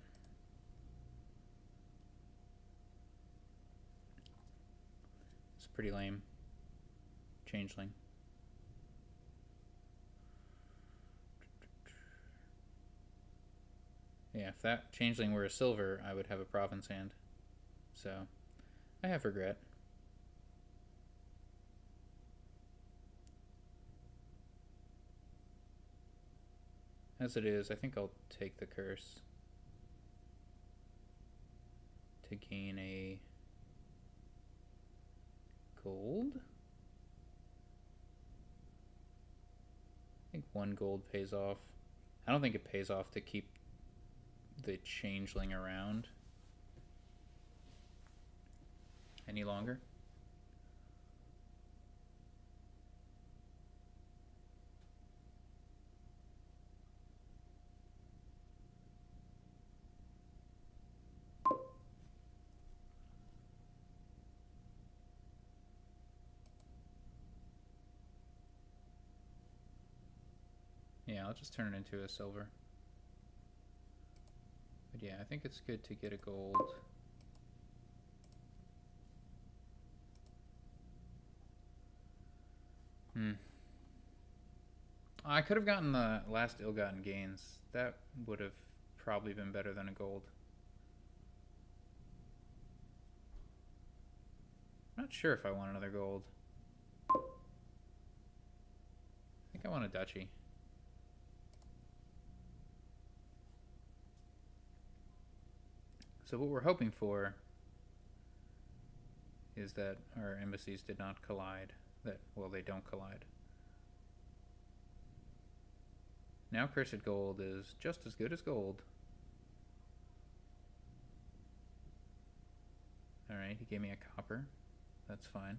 Speaker 1: It's pretty lame. Changeling. Yeah, if that changeling were a silver, I would have a province hand. So, I have regret. As it is, I think I'll take the curse to gain a gold. I think 1 gold pays off. I don't think it pays off to keep the changeling around any longer. Yeah, I'll just turn it into a silver. But yeah, I think it's good to get a gold. I could have gotten the last ill-gotten gains. That would have probably been better than a gold. I'm not sure if I want another gold. I think I want a duchy. So what we're hoping for is that our embassies did not collide. Well, they don't collide. Now cursed gold is just as good as gold. Alright, he gave me a copper. That's fine.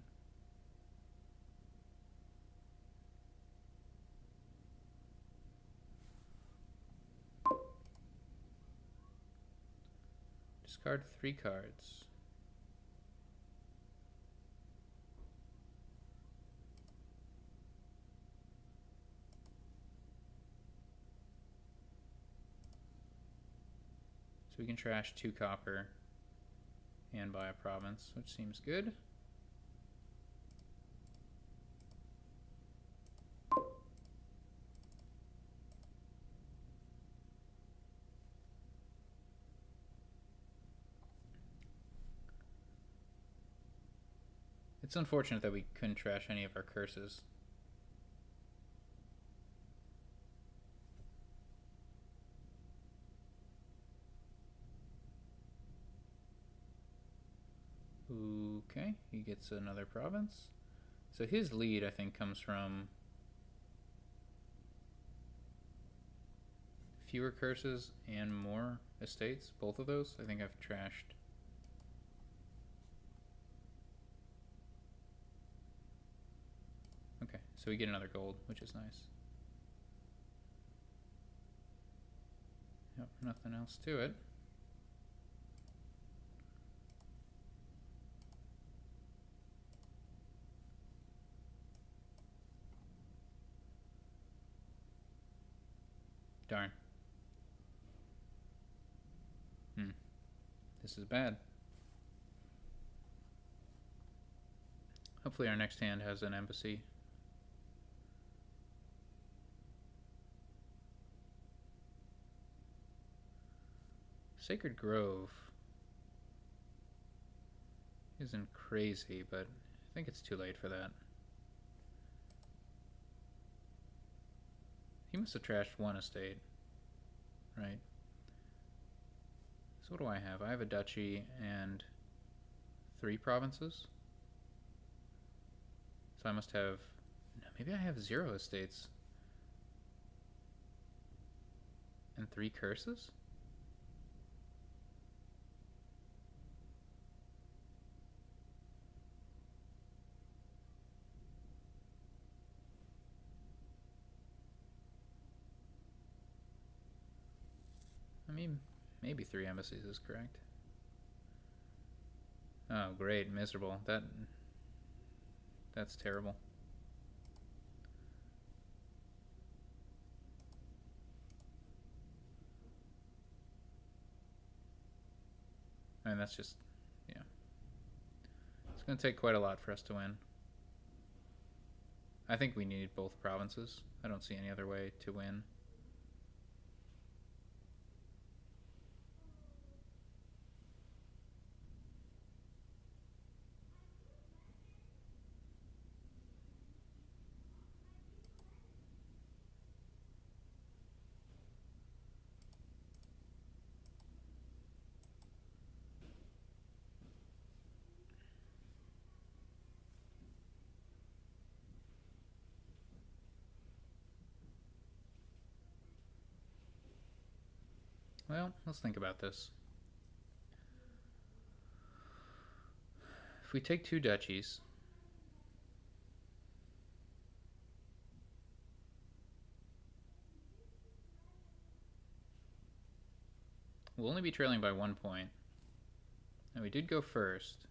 Speaker 1: Discard 3 cards. So we can trash 2 copper and buy a province, which seems good. It's unfortunate that we couldn't trash any of our curses. he gets another province. So his lead, I think, comes from fewer curses and more estates. Both of those, I think I've trashed. Okay, so we get another gold, which is nice. Yep, nothing else to it. Darn. This is bad. Hopefully our next hand has an embassy. Sacred Grove isn't crazy, but I think it's too late for that. He must have trashed one estate, right? So what do I have? I have a duchy and 3 provinces. So I must have... No, maybe I have 0 estates. And 3 curses? I mean, maybe 3 embassies is correct. Oh, great. Miserable. That's terrible. I mean, that's just... yeah. It's going to take quite a lot for us to win. I think we need both provinces. I don't see any other way to win. Well, let's think about this. If we take 2 duchies, we'll only be trailing by 1 point. And we did go first.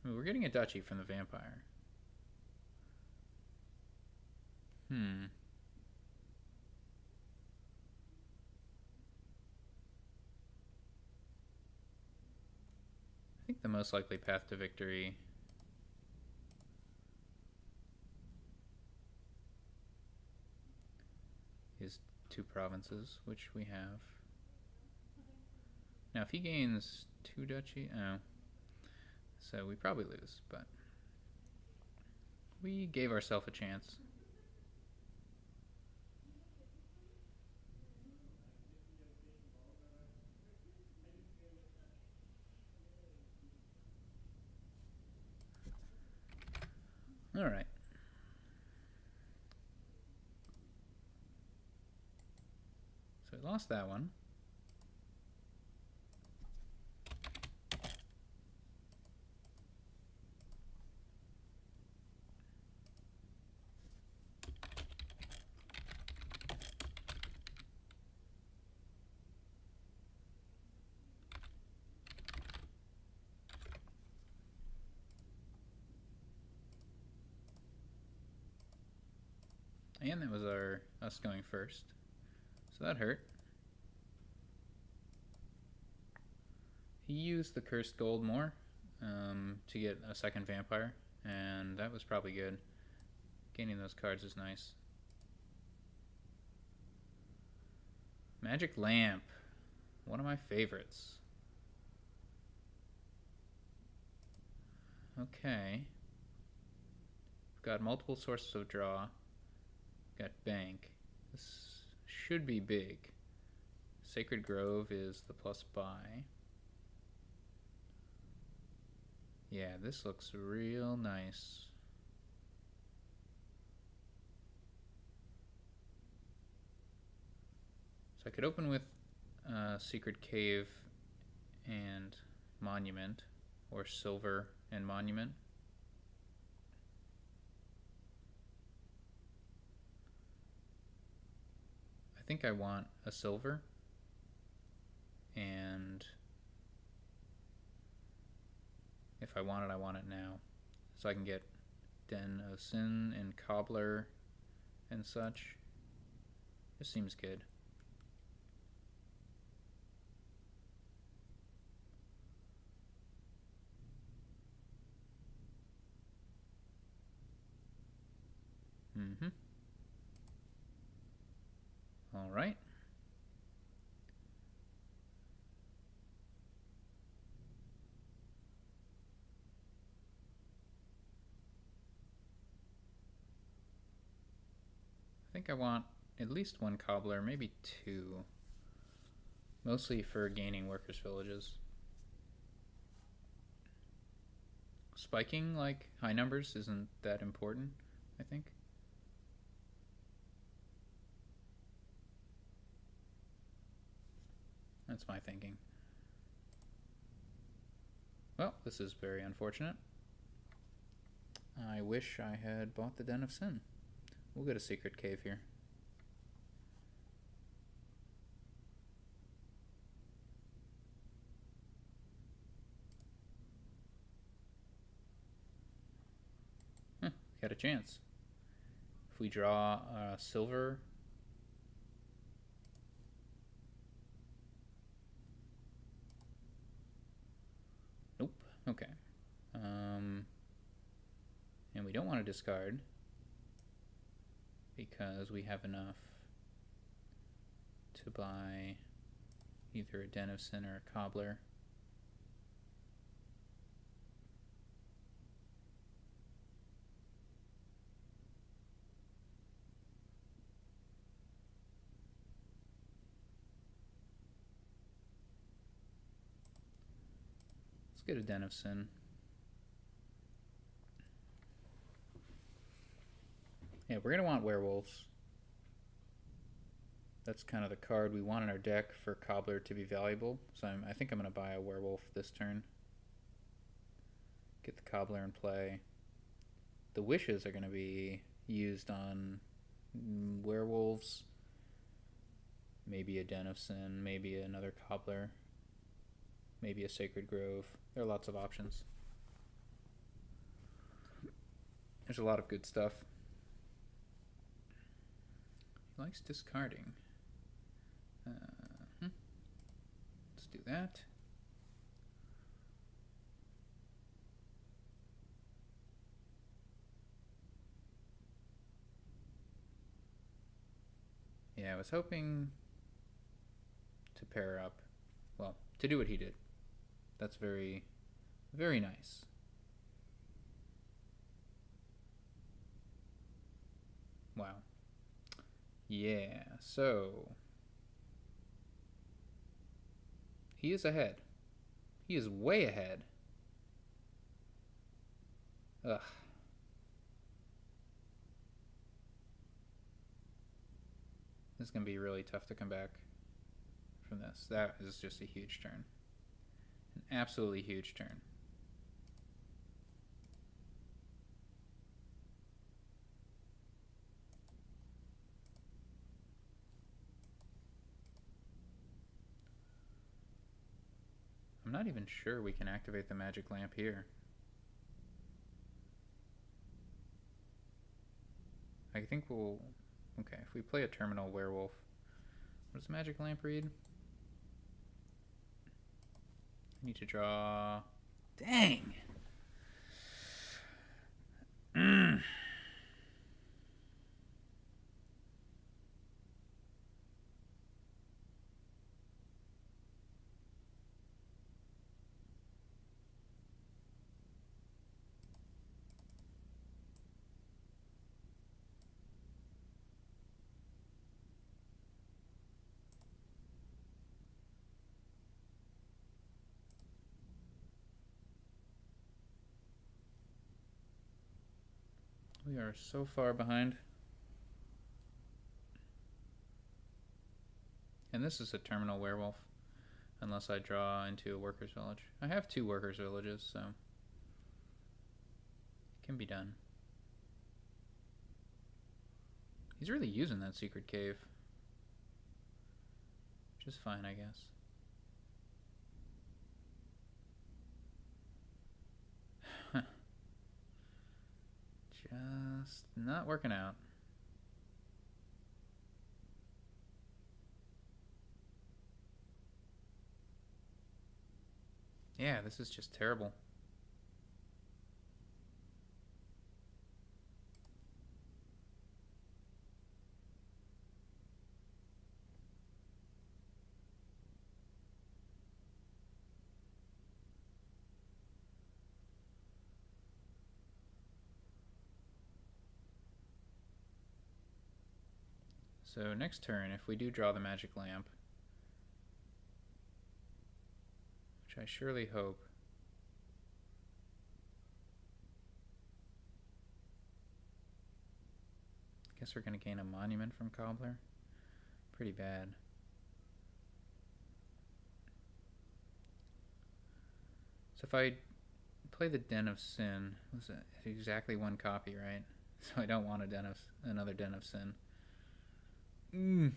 Speaker 1: I mean, we're getting a duchy from the vampire. I think the most likely path to victory is 2 provinces, which we have. Now, if he gains 2 duchy, oh, so we probably lose, but we gave ourselves a chance. All right. So we lost that one. And that was us going first. So that hurt. He used the cursed gold more to get a second vampire, and that was probably good. Gaining those cards is nice. Magic Lamp. One of my favorites. Okay. got multiple sources of draw. Got bank. This should be big. Sacred Grove is the plus buy. Yeah, this looks real nice. So I could open with Secret Cave and Monument, or Silver and Monument. I think I want a silver, and if I want it now. So I can get Den of Sin and Cobbler and such. This seems good. All right. I think I want at least one cobbler, maybe two. Mostly for gaining workers' villages. Spiking like high numbers isn't that important, I think. That's my thinking. Well, this is very unfortunate. I wish I had bought the Den of Sin. We'll go to Secret Cave here. Got a chance. If we draw silver, nope. Okay. And we don't want to discard because we have enough to buy either a Den of Sin or a Cobbler. Let's get a Den of Sin. Yeah, we're going to want werewolves. That's kind of the card we want in our deck for Cobbler to be valuable. So I think I'm going to buy a werewolf this turn. Get the Cobbler in play. The wishes are going to be used on werewolves. Maybe a Den of Sin, maybe another Cobbler, maybe a Sacred Grove. There are lots of options. There's a lot of good stuff. He likes discarding. Let's do that. Yeah, I was hoping to pair up. Well, to do what he did. That's very, very nice. Wow. Yeah, so he is ahead. He is way ahead. Ugh. This is going to be really tough to come back from this. That is just a huge turn. An absolutely huge turn. I'm not even sure we can activate the magic lamp here. I think we'll... Okay, if we play a terminal werewolf, what does magic lamp read? I need to draw... Dang! We are so far behind. And this is a terminal werewolf. Unless I draw into a workers' village. I have 2 workers' villages, so it can be done. He's really using that secret cave. Which is fine, I guess. Just not working out. Yeah, this is just terrible. So next turn, if we do draw the magic lamp, which I surely hope, I guess we're going to gain a monument from Cobbler. Pretty bad. So if I play the Den of Sin, was it exactly 1 copy, right? So I don't want another Den of Sin. Well,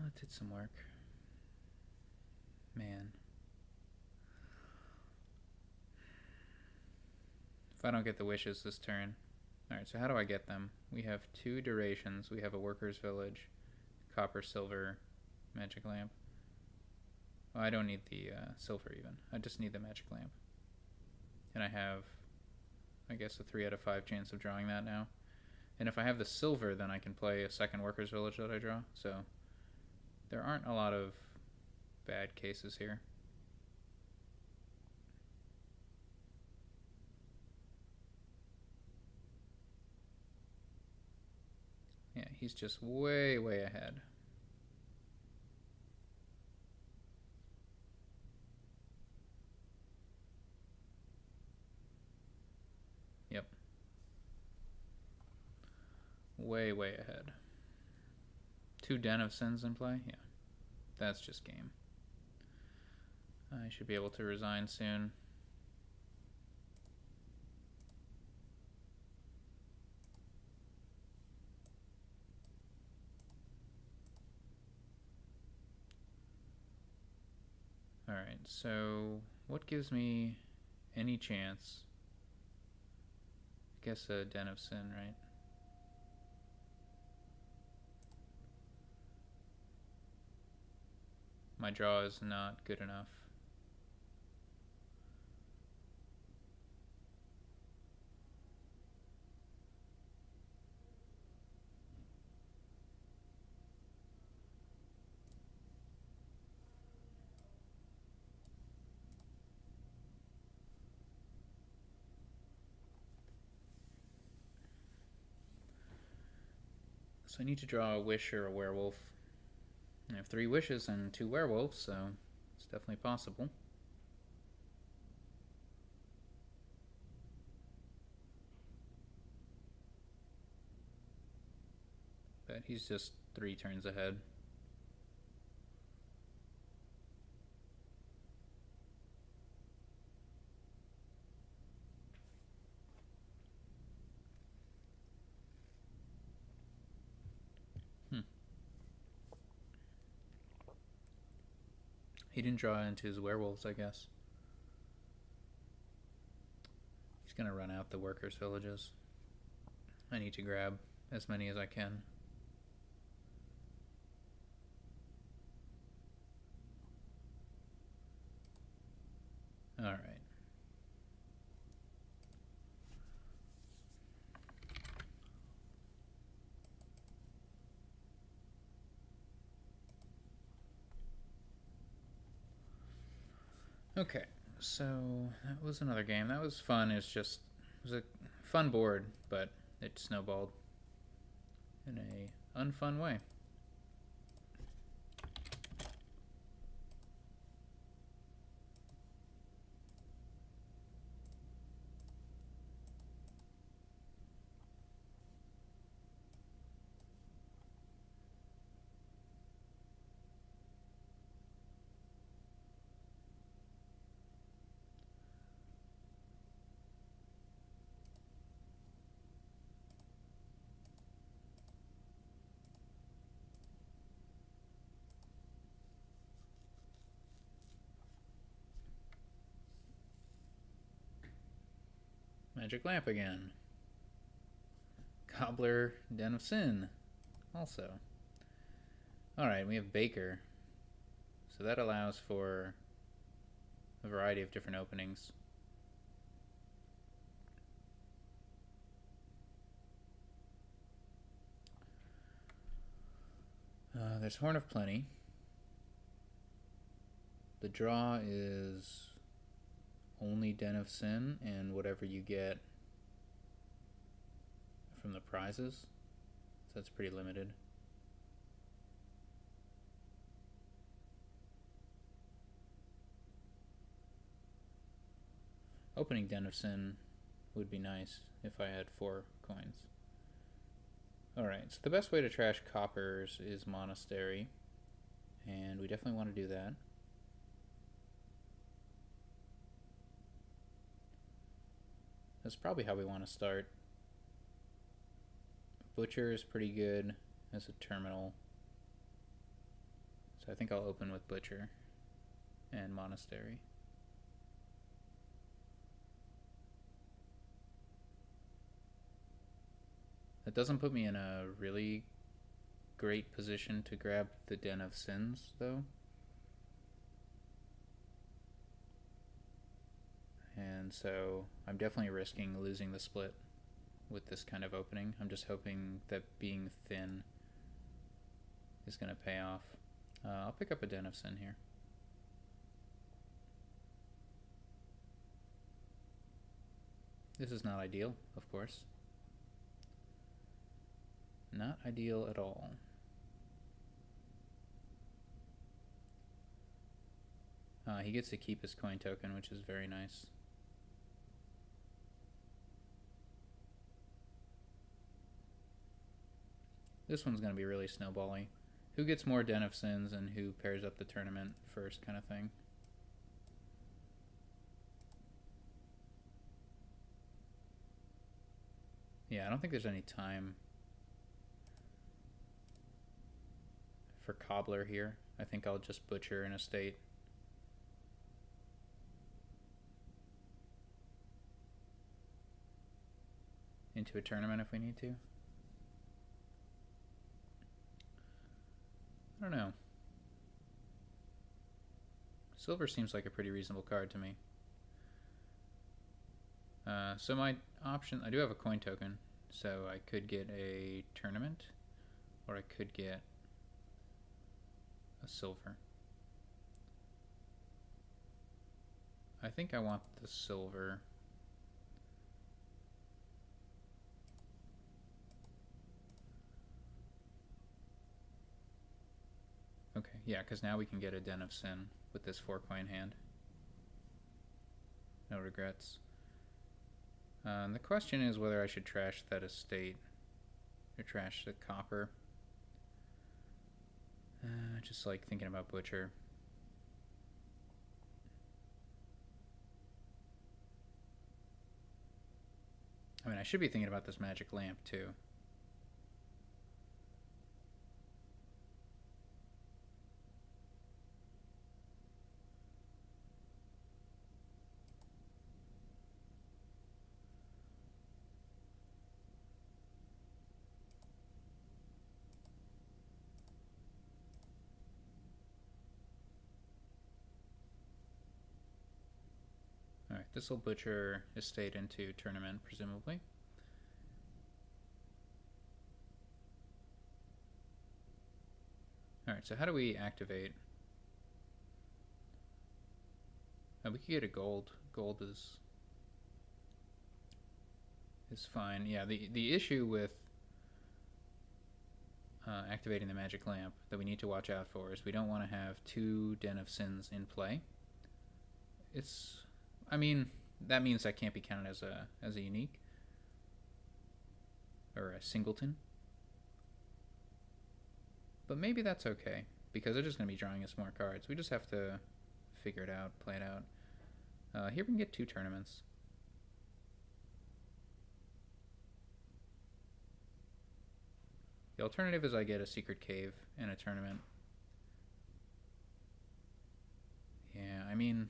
Speaker 1: it did some work. Man. If I don't get the wishes this turn. Alright, so how do I get them? We have 2 durations. We have a workers' village, copper, silver, magic lamp. Oh, I don't need the silver even. I just need the magic lamp. And I have, I guess, a 3 out of 5 chance of drawing that now. And if I have the silver, then I can play a second workers' village that I draw. So there aren't a lot of bad cases here. Yeah, he's just way, way ahead. Yep. Way, way ahead. 2 Den of Sins in play? Yeah. That's just game. I should be able to resign soon. Alright, so what gives me any chance? I guess a Den of Sin, right? My draw is not good enough. So I need to draw a wish or a werewolf. I have 3 wishes and 2 werewolves, so it's definitely possible. But he's just 3 turns ahead. He didn't draw into his werewolves, I guess. He's gonna run out the workers' villages. I need to grab as many as I can. Alright. Okay, so that was another game. That was fun. It was a fun board, but it snowballed. in a unfun way. Magic Lamp again. Cobbler, Den of Sin, also. Alright, we have Baker. So that allows for a variety of different openings. There's Horn of Plenty. The draw is only Den of Sin and whatever you get from the prizes. So that's pretty limited. Opening Den of Sin would be nice if I had 4 coins. Alright, so the best way to trash coppers is Monastery, and we definitely want to do that. That's probably how we want to start. Butcher is pretty good as a terminal, so I think I'll open with Butcher and Monastery. That doesn't put me in a really great position to grab the Den of Sins, though. And so I'm definitely risking losing the split with this kind of opening. I'm just hoping that being thin is going to pay off. I'll pick up a Den of Sin here. This is not ideal, of course. Not ideal at all. He gets to keep his coin token, which is very nice. This one's going to be really snowbally. Who gets more Den of Sins and who pairs up the tournament first kind of thing. Yeah, I don't think there's any time for Cobbler here. I think I'll just Butcher in a state. Into a tournament if we need to. I don't know. Silver seems like a pretty reasonable card to me. So my option, I do have a coin token, so I could get a tournament, or I could get a silver. I think I want the silver. Okay, yeah, because now we can get a Den of Sin with this 4-coin hand. No regrets. The question is whether I should trash that estate or trash the copper. Just like thinking about Butcher. I mean, I should be thinking about this Magic Lamp too. Alright, this will Butcher estate into tournament, presumably. Alright, so how do we activate? We could get a gold. Gold is fine. Yeah, the issue with activating the magic lamp that we need to watch out for is we don't want to have 2 Den of Sins in play. I mean, that means that can't be counted as a unique or a singleton. But maybe that's okay, because they're just going to be drawing us more cards. We just have to figure it out, play it out. Here we can get 2 tournaments. The alternative is I get a secret cave and a tournament. Yeah, I mean,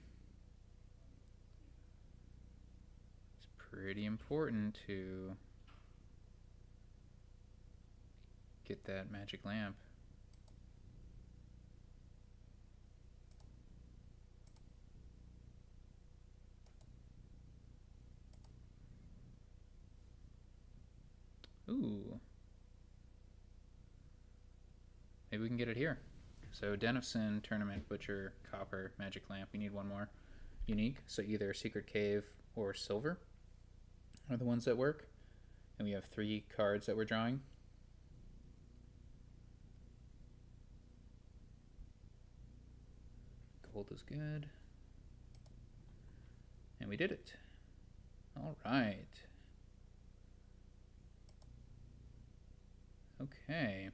Speaker 1: it's pretty important to get that magic lamp. Ooh. Maybe we can get it here. So Den of Sin, Tournament, Butcher, Copper, Magic Lamp. We need 1 more unique. So either Secret Cave or Silver are the ones that work. And we have 3 cards that we're drawing. Gold is good. And we did it. All right. Okay.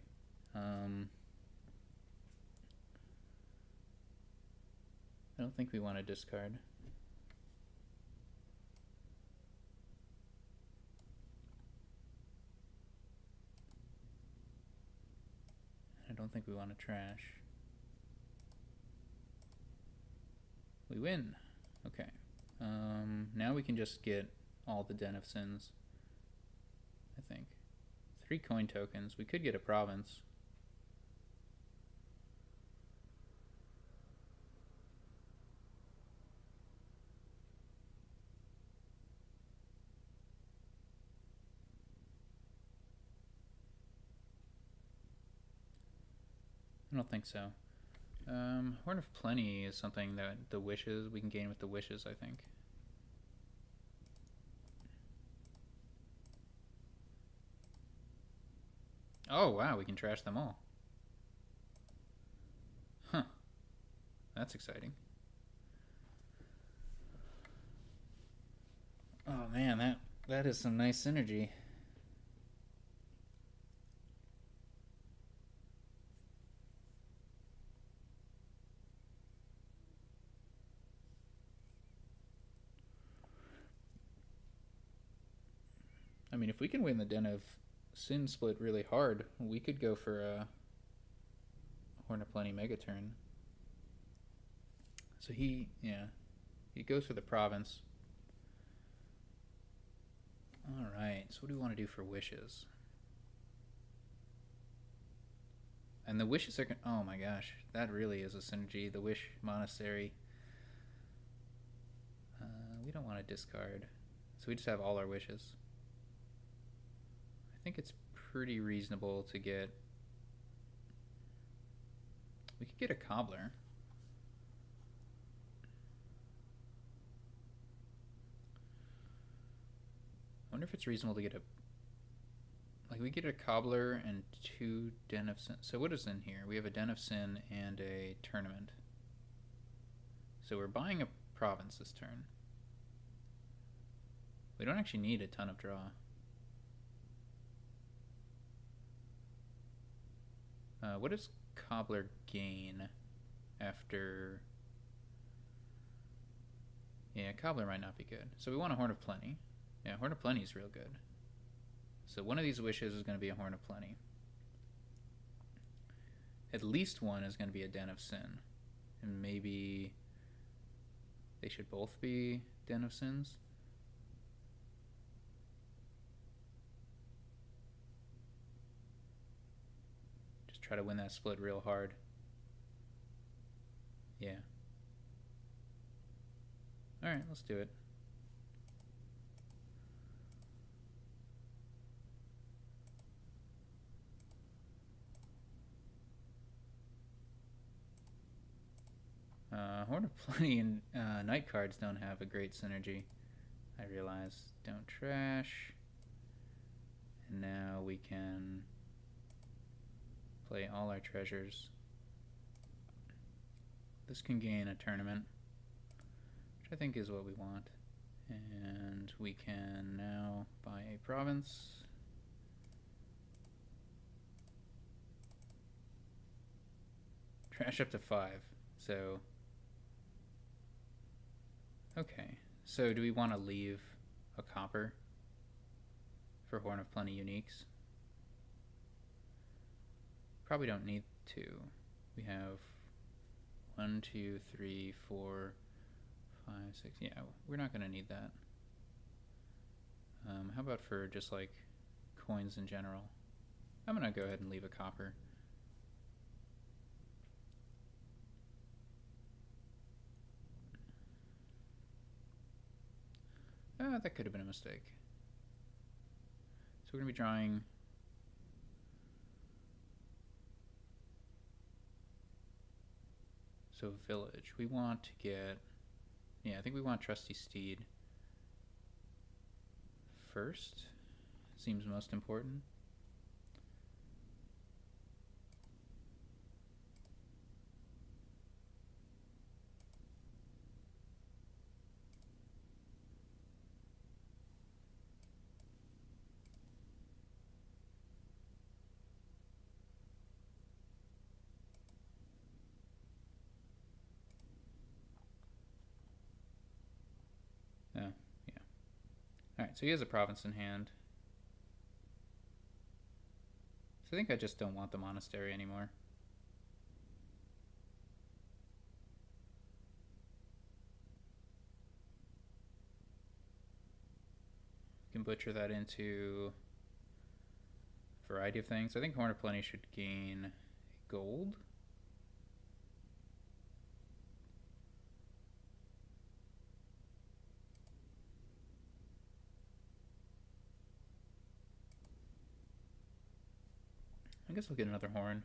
Speaker 1: I don't think we want to discard. I don't think we want to trash. We win. Okay. Now we can just get all the Den of Sins, I think. 3 coin tokens. We could get a province. I don't think so. Horn of Plenty is something that the wishes we can gain with the wishes, I think. Oh wow, we can trash them all. Huh. That's exciting. Oh man, that is some nice synergy. I mean, if we can win the Den of Sin split really hard, we could go for a Horn of Plenty mega turn. So he goes for the province. Alright, so what do we want to do for wishes? And the wishes are oh my gosh, that really is a synergy. The Wish Monastery. We don't want to discard. So we just have all our wishes. I think it's pretty reasonable to get... We could get a Cobbler. I wonder if it's reasonable to get a... Like, we get a Cobbler and 2 Den of Sin. So what is in here? We have a Den of Sin and a Tournament. So we're buying a province this turn. We don't actually need a ton of draw. What does Cobbler gain after... Yeah, Cobbler might not be good. So we want a Horn of Plenty. Yeah, Horn of Plenty is real good. So one of these wishes is going to be a Horn of Plenty. At least one is going to be a Den of Sin. And maybe they should both be Den of Sins. Just try to win that split real hard. Yeah. Alright, let's do it. Horn of Plenty and Night cards don't have a great synergy. I realize. Don't trash. And now we can play all our treasures. This can gain a tournament, which I think is what we want. And we can now buy a province. Trash up to 5. So, okay. So do we want to leave a copper for Horn of Plenty uniques? Probably don't need to. We have 1, 2, 3, 4, 5, 6. Yeah, we're not going to need that. How about for just like coins in general? I'm going to go ahead and leave a copper. That could have been a mistake. So we're going to be drawing village. We want to get, I think we want Trusty Steed first. Seems most important. Alright, so he has a province in hand. So I think I just don't want the monastery anymore. You can butcher that into a variety of things. I think Horn of Plenty should gain gold. I guess I'll get another horn.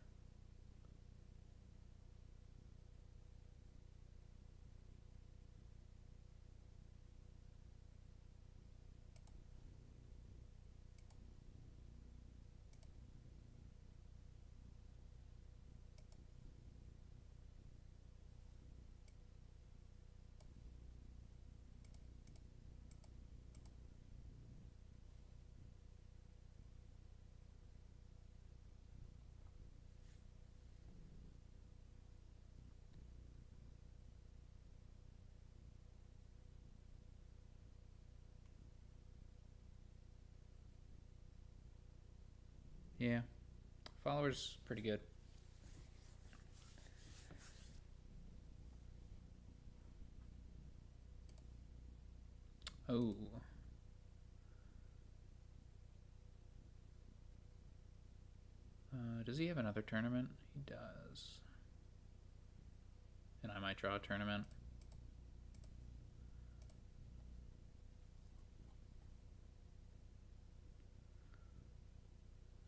Speaker 1: Yeah, followers pretty good. Oh. Does he have another tournament? He does. And I might draw a tournament.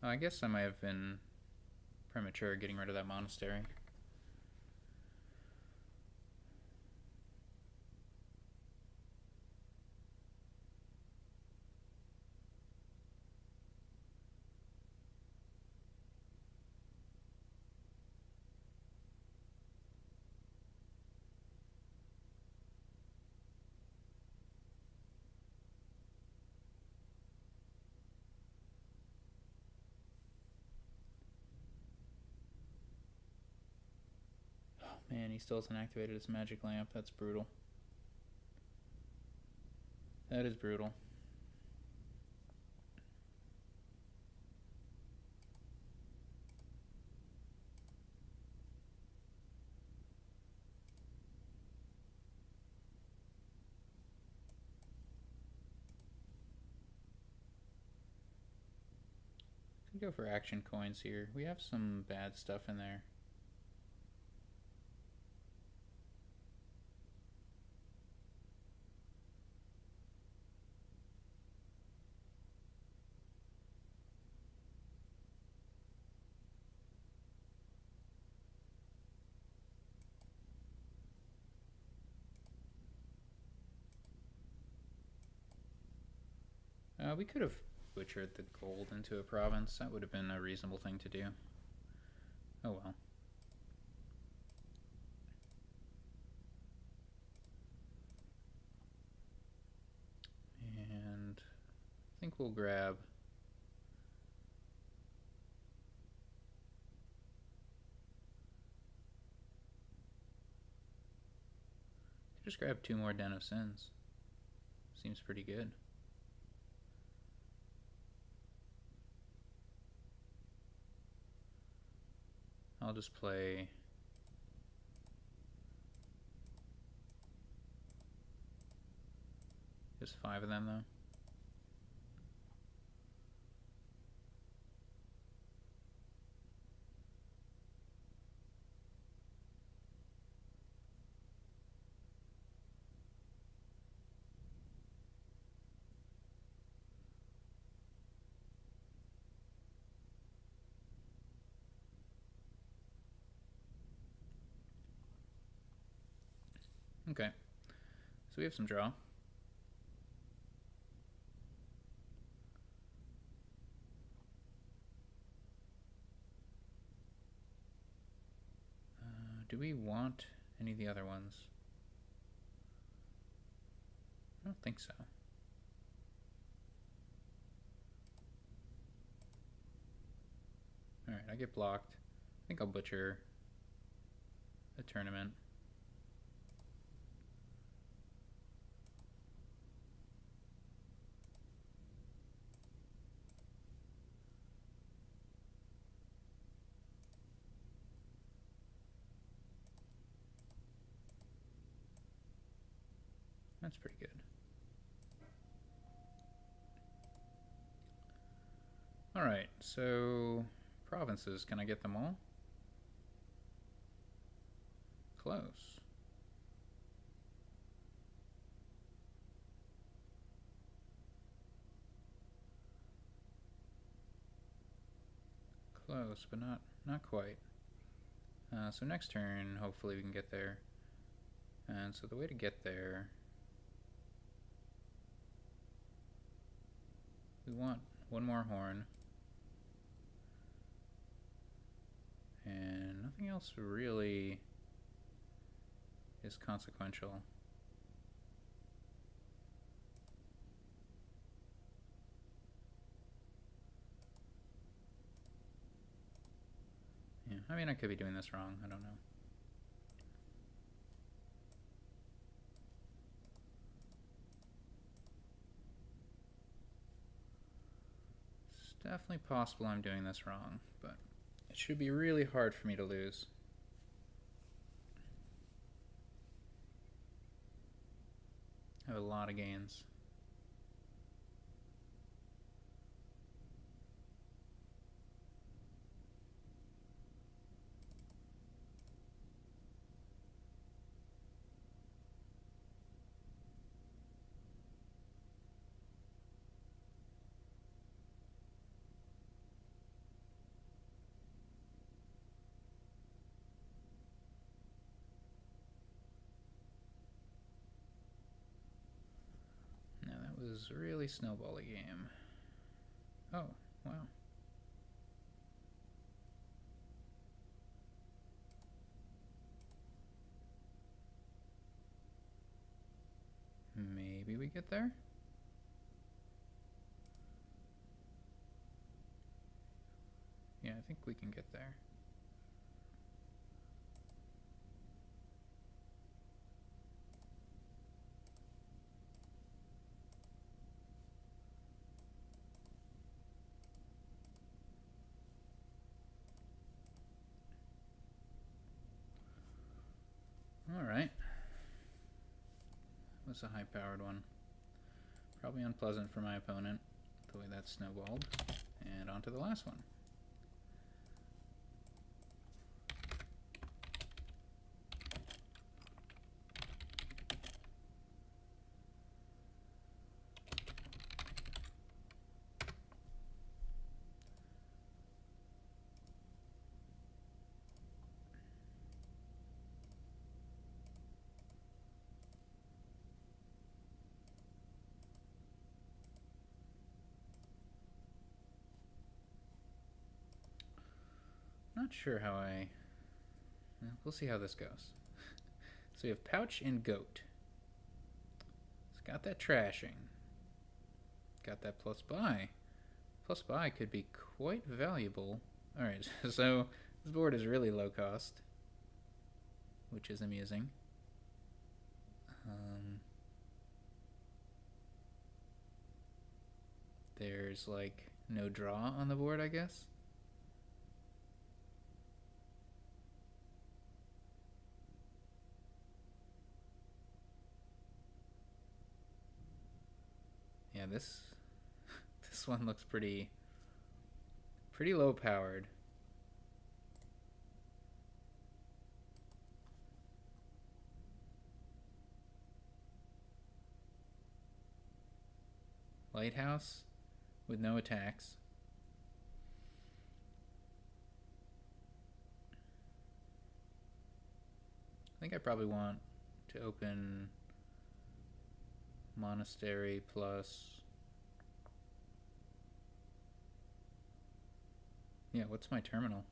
Speaker 1: I guess I might have been premature getting rid of that monastery. Man, he still hasn't activated his magic lamp. That's brutal. That is brutal. Could go for action coins here. We have some bad stuff in there. We could have butchered the gold into a province. That would have been a reasonable thing to do. Oh well. And I think we'll grab just grab 2 more Den of Sins. Seems pretty good. I'll just play just 5 of them though. Okay, so we have some draw. Do we want any of the other ones? I don't think so. Alright, I get blocked. I think I'll butcher a tournament. That's pretty good. Alright, so provinces, can I get them all? Close. Close, but not quite. So next turn, hopefully we can get there. And so the way to get there, we want 1 more horn. And nothing else really is consequential. Yeah, I mean, I could be doing this wrong. I don't know. It's definitely possible I'm doing this wrong, but it should be really hard for me to lose. I have a lot of gains. Now that was really snowball-y game. Oh, wow. Maybe we get there? Yeah, I think we can get there. Alright. That was a high-powered one. Probably unpleasant for my opponent, the way that snowballed. And on to the last one. Not sure how we'll see how this goes. So we have Pouch and Goat. It's got that trashing. Got that plus buy. Plus buy could be quite valuable. Alright, so this board is really low cost, which is amusing. There's like no draw on the board, I guess. Yeah, this one looks pretty low powered. Lighthouse with no attacks. I think I probably want to open Monastery plus... Yeah, what's my terminal?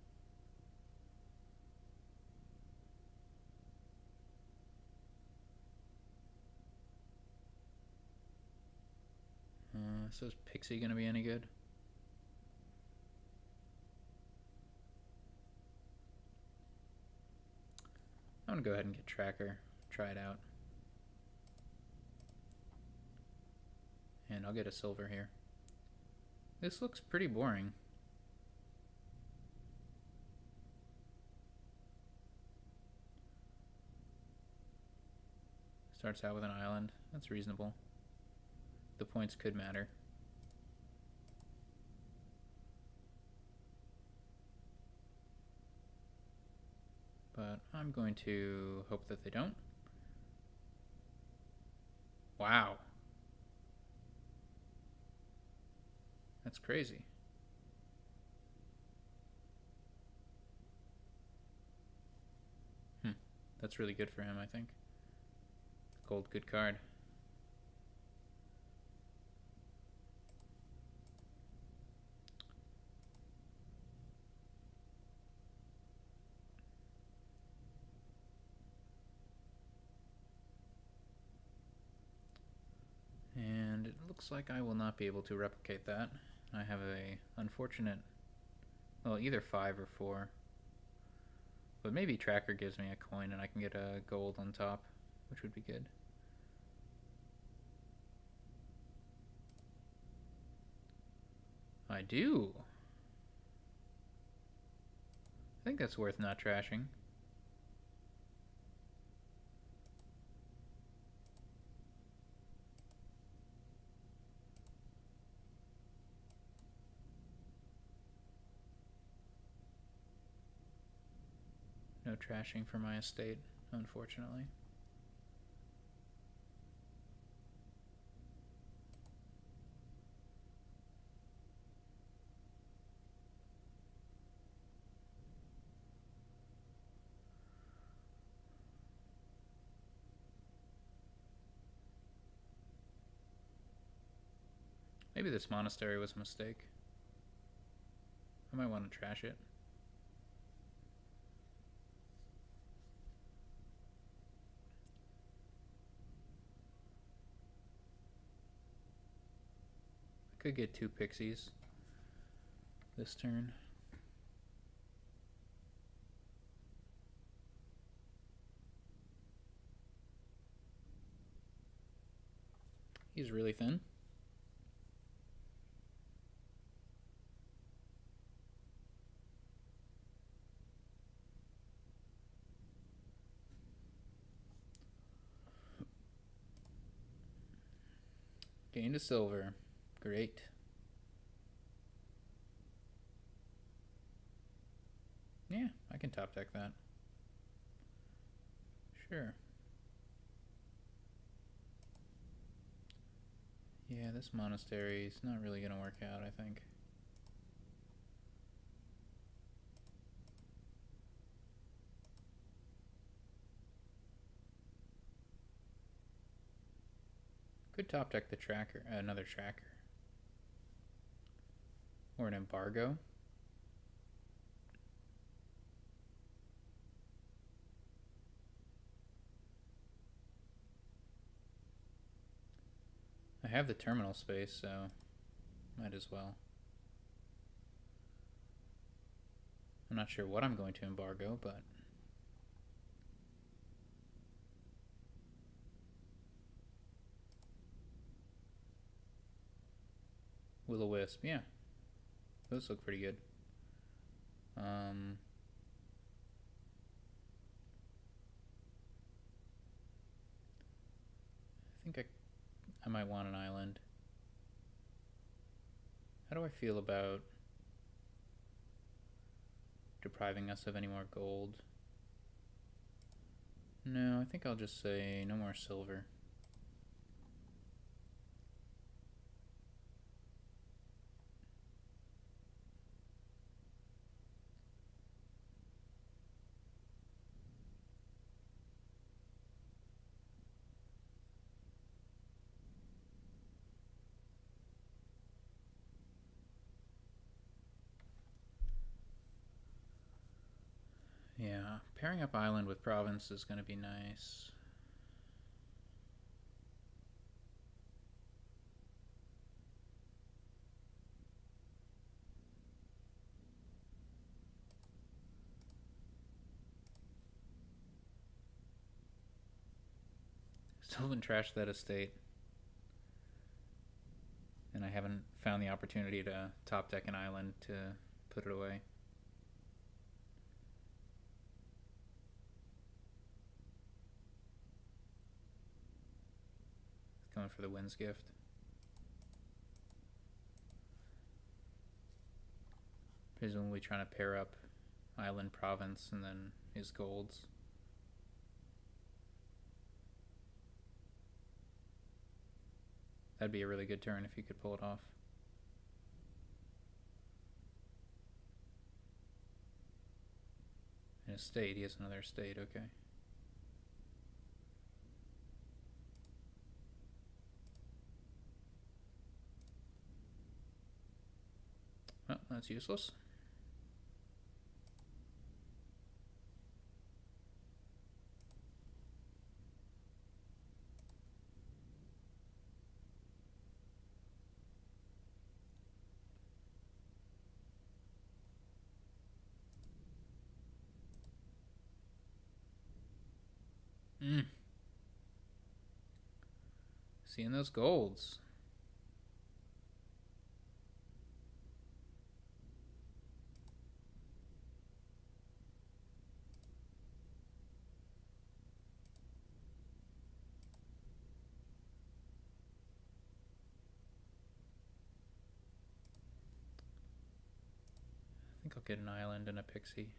Speaker 1: So is Pixie gonna be any good? I'm gonna go ahead and get Tracker, try it out. And I'll get a silver here. This looks pretty boring. Starts out with an island. That's reasonable. The points could matter. But I'm going to hope that they don't. Wow. That's crazy. That's really good for him, I think. Gold, good card. And it looks like I will not be able to replicate that. I have a unfortunate, well, either 5 or 4. But maybe Tracker gives me a coin and I can get a gold on top, which would be good. I do. I think that's worth not trashing. No trashing for my estate, unfortunately. Maybe this monastery was a mistake. I might want to trash it. I could get 2 pixies this turn. He's really thin. Gained a silver. Great. Yeah, I can top deck that. Sure. Yeah, this monastery is not really going to work out, I think. Could top deck the tracker, another tracker. Or an embargo. I have the terminal space, so might as well. I'm not sure what I'm going to embargo, but Will-O-Wisp, yeah. Those look pretty good. I think I might want an island. How do I feel about depriving us of any more gold? No, I think I'll just say no more silver. Yeah, pairing up island with province is going to be nice. Still haven't trashed that estate. And I haven't found the opportunity to top deck an island to put it away. Going for the Wind's Gift. Presumably trying to pair up island province and then his golds. That'd be a really good turn if he could pull it off. An estate, he has another estate, okay. Well, that's useless. Seeing those golds. I think I'll get an island and a pixie.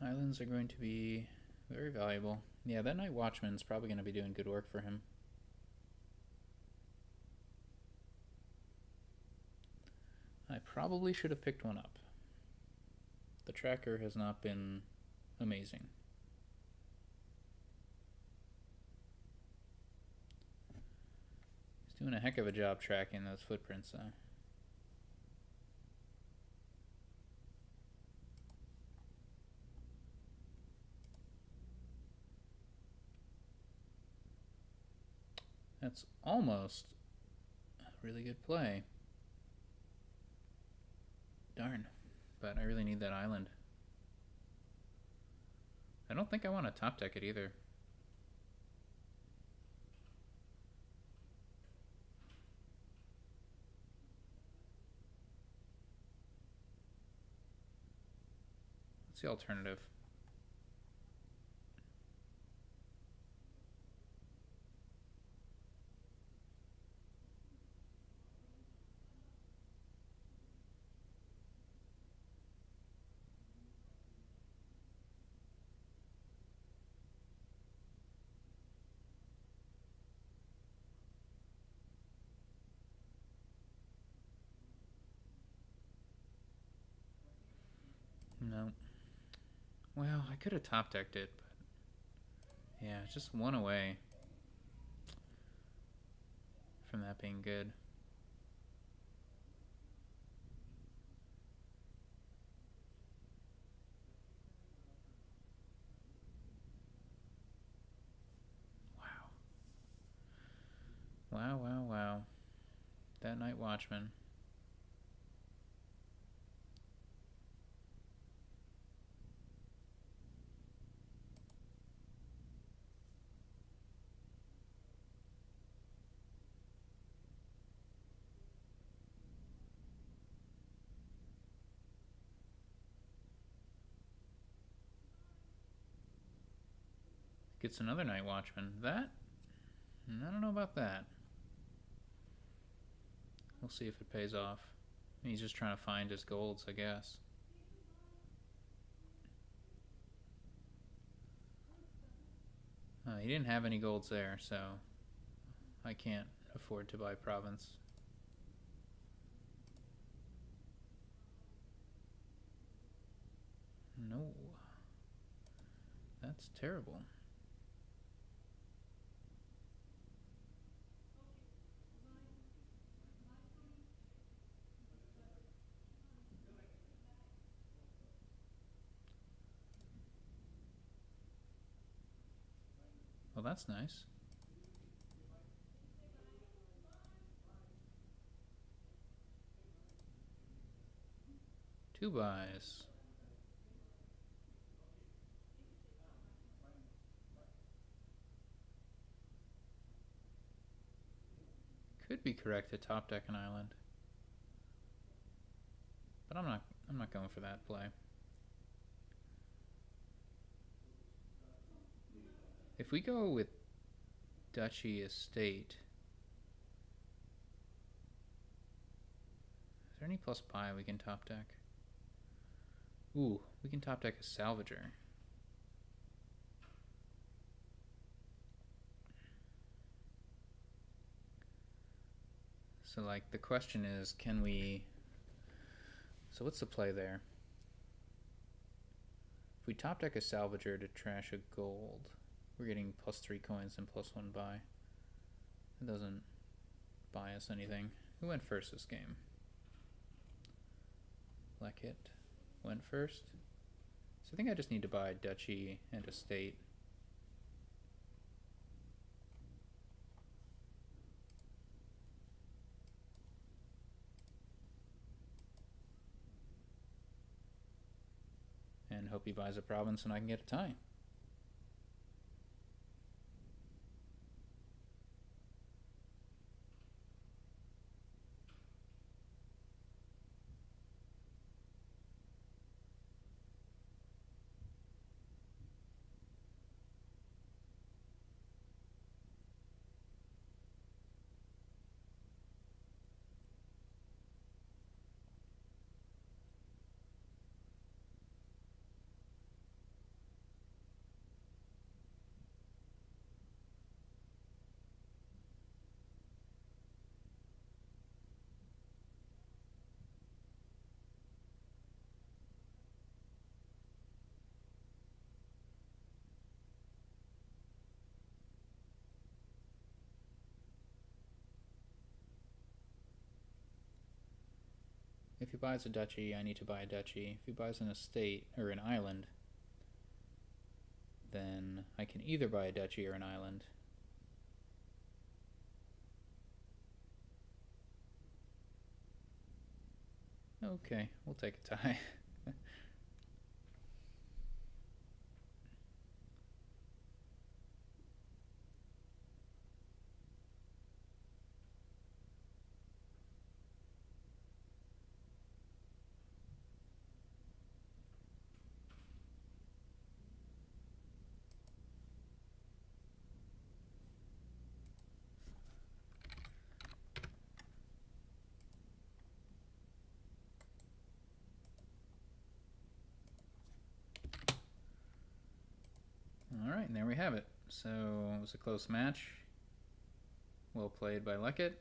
Speaker 1: Islands are going to be very valuable. Yeah, that Night Watchman's probably going to be doing good work for him. I probably should have picked one up. The tracker has not been amazing. He's doing a heck of a job tracking those footprints, though. That's almost a really good play. Darn. But I really need that island. I don't think I want to top deck it either. What's the alternative? No. Well, I could have top decked it, but yeah, just one away. from that being good. Wow, wow, wow. That Night Watchman. Gets another Night Watchman. That? I don't know about that. We'll see if it pays off. He's just trying to find his golds, I guess. He didn't have any golds there, so I can't afford to buy province. No. That's terrible. Well, that's nice. Two buys. Could be correct to top deck an island, but I'm not going for that play. If we go with Duchy Estate, is there any plus buy we can top deck? Ooh, we can top deck a Salvager. So like the question is, can we, so what's the play there? If we top deck a Salvager to trash a gold, we're getting +3 coins and +1 buy. It doesn't buy us anything. Who went first this game? Lekkit went first. So I think I just need to buy Duchy and Estate. And hope he buys a province and I can get a tie. If he buys a duchy, I need to buy a duchy. If he buys an estate or an island, then I can either buy a duchy or an island. Okay, we'll take a tie. Alright, and there we have it. So it was a close match. Well played by Lekkit.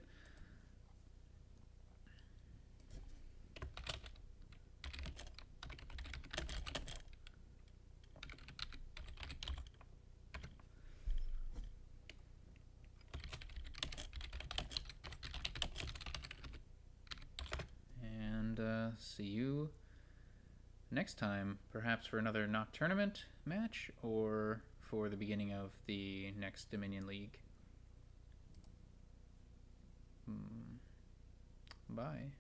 Speaker 1: see you next time, perhaps for another Noctournament match or for the beginning of the next Dominion League. Bye.